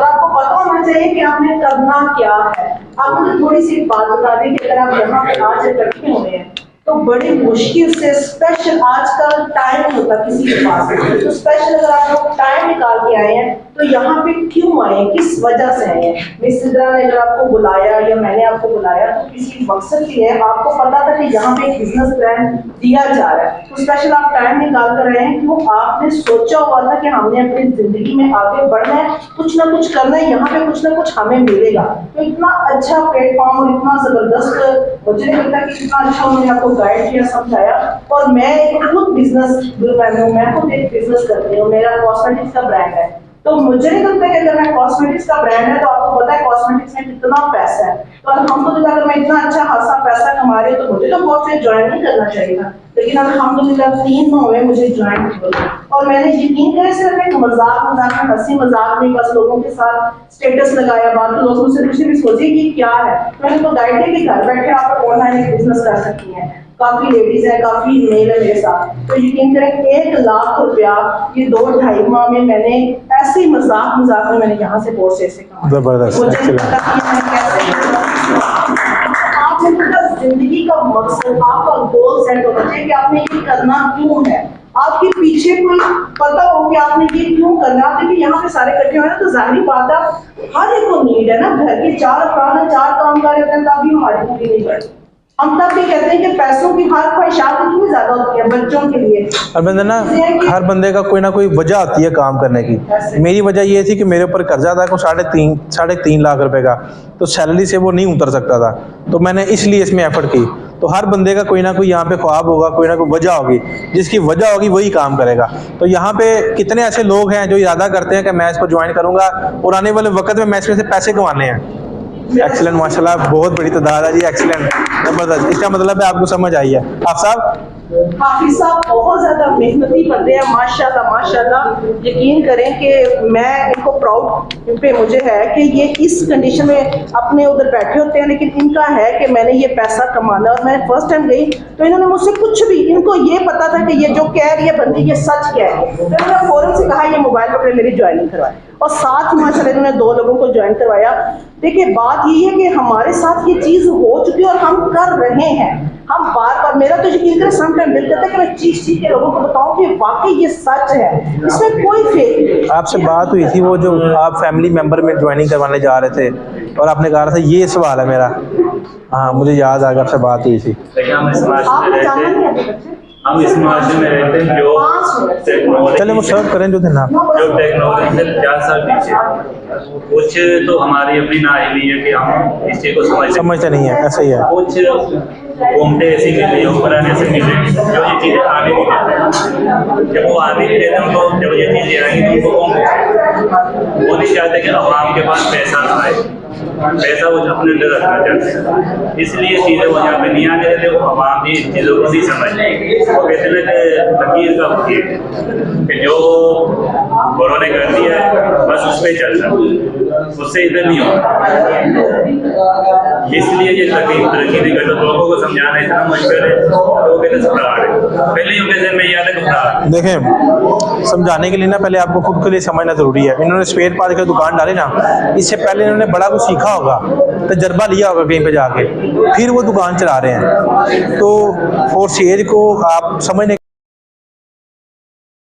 आपको पता होना चाहिए कि आपने करना क्या है। आप मुझे थोड़ी सी बात बता दें कि अगर आप यहाँ पे आज इकट्ठे हुए हैं तो बड़ी मुश्किल से स्पेशल, आजकल टाइम होता किसी के पास, तो स्पेशल अगर आप लोग टाइम निकाल के आए हैं तो यहाँ पे क्यों आए, किस वजह से आए हैं? मिस सिद्रा ने अगर आपको बुलाया या मैंने आपको बुलाया तो किसी मकसद के लिए, आपको पता था कि यहाँ पे एक बिजनेस प्लान दिया जा रहा है, तो स्पेशल आप टाइम निकाल कर आए हैं। क्यों? आपने सोचा हुआ था कि हमने अपनी जिंदगी में आगे बढ़ना है, कुछ ना कुछ करना है, यहाँ पे कुछ ना कुछ हमें मिलेगा। तो इतना अच्छा प्लेटफॉर्म और इतना जबरदस्त, मुझे नहीं लगता कि इतना अच्छा उन्होंने आपको गाइड किया, समझाया। और मैं एक खुद बिजनेस वुमन हूँ, मैं खुद एक बिजनेस करती हूँ, मेरा कॉस्मेटिक्स का ब्रांड है। तो मुझे नहीं लगता कि अगर मैं कॉस्मेटिक्स का ब्रांड है तो आपको पता है कॉस्मेटिक्स में कितना पैसा है, तो अल्हम्दुलिल्लाह अगर मैं इतना अच्छा खासा पैसा कमा रही हूँ तो मुझे तो बहुत से ज्वाइन नहीं करना चाहिए था, लेकिन अल्हम्दुलिल्लाह 3 माह में मुझे ज्वाइन किया। और मैंने यकीन करे सिर्फ एक मजाक में, हंसी मजाक में बस लोगों के साथ स्टेटस लगाया, बात लोग मुझसे दूसरे भी सोचे कि क्या है, मैंने तो गाइड किया कि घर बैठे आप ऑनलाइन एक बिजनेस कर सकती हैं। काफी लेडीज है, काफी मेल है मेरे साथ, तो यकीन करें 1 लाख रुपया ये 2-2.5 माह में मैंने ऐसे ही मजाक में मैंने यहाँ से बहुत से कमाया। जबरदस्त, मुझे नहीं पता कि मैं कैसे, आपने जिंदगी का मकसद, आपका गोल सेट होना चाहिए कि आपने ये करना क्यों है, आपके पीछे कोई पता हो कि आपने ये क्यों करना। आप देखिए यहाँ पे सारे इकट्ठे हुए हैं तो जाहिर बात है हर एक को नीड है ना, घर के 4 अफराद हैं, 4 काम कर रहे हैं तभी हमारी पूरी नहीं करती। हम तब भी कहते हैं कि पैसों की हर ख्वाहिशात इतनी ज्यादा होती है बच्चों के लिए। हर बंदे ना, हर बंदे का कोई ना कोई वजह आती है काम करने की। मेरी वजह ये थी कि मेरे ऊपर कर्जा था को 3.5 लाख रुपए का, तो सैलरी से वो नहीं उतर सकता था, तो मैंने इसलिए इसमें एफर्ट की। तो हर बंदे का कोई ना कोई यहाँ पे ख्वाब होगा, कोई ना कोई वजह होगी, जिसकी वजह होगी वही काम करेगा। तो यहाँ पे कितने ऐसे लोग हैं जो इरादा करते हैं कि मैं इसको ज्वाइन करूंगा और आने वाले वक्त में मैं इसमें से पैसे कमाने हैं। एक्सीलेंट, माशाल्लाह, बहुत बड़ी तादाद है जी, एक्सीलेंट, जबरदस्त। इसका मतलब है आपको समझ आई है। आप साहब हाफिज साहब बहुत ज्यादा मेहनती बंदे हैं, माशाल्लाह माशाल्लाह। यकीन करें कि मैं इनको प्राउड पे मुझे है कि ये इस कंडीशन में अपने उधर बैठे होते हैं, लेकिन इनका है कि मैंने ये पैसा कमाना। और मैं फर्स्ट टाइम गई तो इन्होंने मुझसे कुछ भी, इनको ये पता था कि ये जो कह रही है बंदी ये सच कह रही है, तो इन्होंने फौरन से कहा ये मोबाइल पकड़े मेरी ज्वाइनिंग करवाए, और साथ ही माशाल्लाह इन्होंने 2 लोगों को ज्वाइन करवाया। देखिए बात यही है कि हमारे साथ ये चीज हो चुकी है और हम कर रहे हैं। हम बार मेरा तो यकीन करें समटाइम दिल करता है कि मैं चीख के लोगों को बताऊं कि वाकई ये सच है, इसमें कोई फेक नहीं। आपसे बात हुई थी वो जो आप फैमिली मेंबर में ज्वाइनिंग करवाने जा रहे थे और आपने कहा था ये सवाल है मेरा, हाँ मुझे याद आ गया, आपसे बात हुई थी। हम इस माशरे में रहते हैं जो टेक्नोलॉजी, चले वो सर्व करें जो थे ना, जो टेक्नोलॉजी से 50 साल पीछे, कुछ तो हमारी अपनी नाइली है कि हम इस चीज को समझते नहीं है, ऐसा ही है। कुछ घूमते ऐसी मिल रही हो, पुराने से मिल रही जो ये चीजें आने नहीं देते। जब वो आने नहीं देते उनको, जब ये चीजें आएंगी तो उनको कौन वो नहीं चाहते कि अवाम के पास पैसा ना आए, पैसा वो अपने अंदर रखना चाहते हैं, इसलिए चीज़ें वो यहाँ पे नहीं आने देते। वो आवाम भी चीज़ों को नहीं समझ, वो कहते हैं कि फकीर का फकीर, कि जो बड़ों ने कर दिया है बस उस पर चल रहा, उससे इधर नहीं होगा। इसलिए ये तरक्की नहीं करते। लोगों को समझाना इतना मुश्किल है, तो वो कहते हैं फ्रॉड है। पहले ही उनके में याद है कि फ्रॉड। देखें, समझाने के लिए ना पहले आपको खुद के लिए समझना ज़रूरी है। इन्होंने स्पेयर पार्ट की दुकान डाली ना, इससे पहले इन्होंने बड़ा कुछ सीखा होगा, तजर्बा लिया होगा कहीं पे जाके, फिर वो दुकान चला रहे हैं। तो फोर्स एज को आप समझने